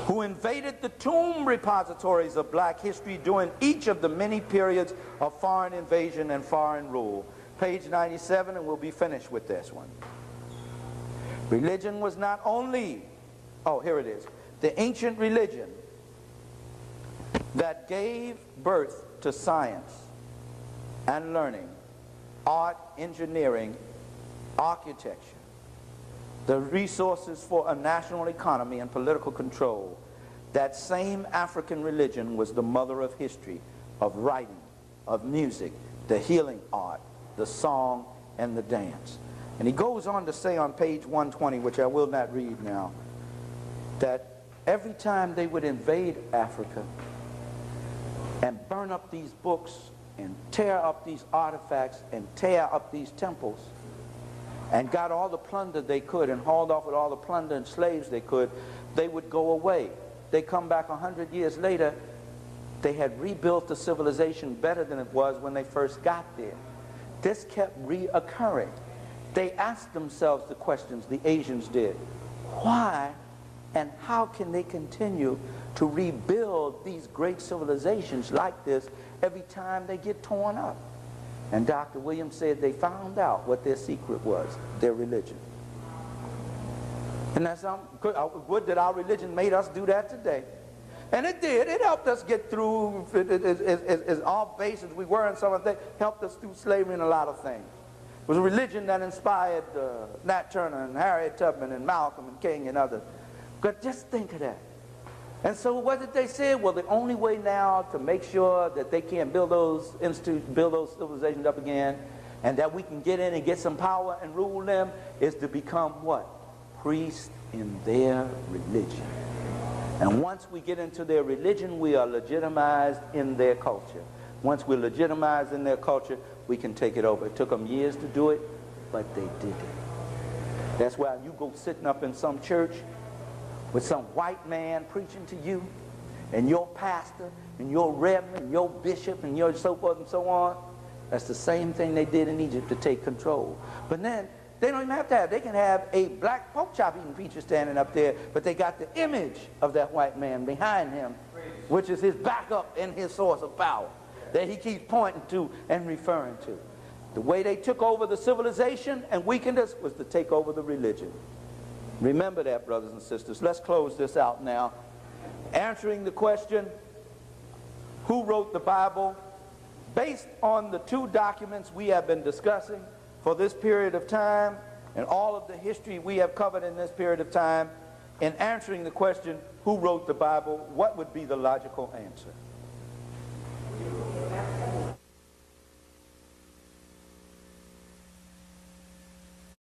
S1: Who invaded the tomb repositories of black history during each of the many periods of foreign invasion and foreign rule. Page 97, and we'll be finished with this one. Religion was not only, oh, here it is, the ancient religion that gave birth to science and learning, art, engineering, architecture, the resources for a national economy and political control. That same African religion was the mother of history, of writing, of music, the healing art, the song, and the dance. And he goes on to say on page 120, which I will not read now, that every time they would invade Africa and burn up these books and tear up these artifacts and tear up these temples and got all the plunder they could and hauled off with all the plunder and slaves they could, they would go away. They come back 100 years later, they had rebuilt the civilization better than it was when they first got there. This kept reoccurring. They asked themselves the questions, the Asians did. Why and how can they continue to rebuild these great civilizations like this every time they get torn up? And Dr. Williams said they found out what their secret was, their religion. And that's good that our religion made us do that today. And it did. It helped us get through, as off base as we were in some of the things, helped us through slavery and a lot of things. It was a religion that inspired Nat Turner and Harriet Tubman and Malcolm and King and others. But just think of that. And so what did they say? Well, the only way now to make sure that they can't build those institutes, build those civilizations up again, and that we can get in and get some power and rule them, is to become what? Priests in their religion. And once we get into their religion, we are legitimized in their culture. Once we're legitimized in their culture, we can take it over. It took them years to do it, but they did it. That's why you go sitting up in some church with some white man preaching to you, and your pastor, and your reverend, and your bishop, and your so forth and so on. That's the same thing they did in Egypt to take control. But then, they don't even have to have, they can have a black pork chop eating preacher standing up there, but they got the image of that white man behind him, which is his backup and his source of power that he keeps pointing to and referring to. The way they took over the civilization and weakened us was to take over the religion. Remember that, brothers and sisters. Let's close this out now. Answering the question, who wrote the Bible? Based on the two documents we have been discussing for this period of time and all of the history we have covered in this period of time, in answering the question, who wrote the Bible, what would be the logical answer?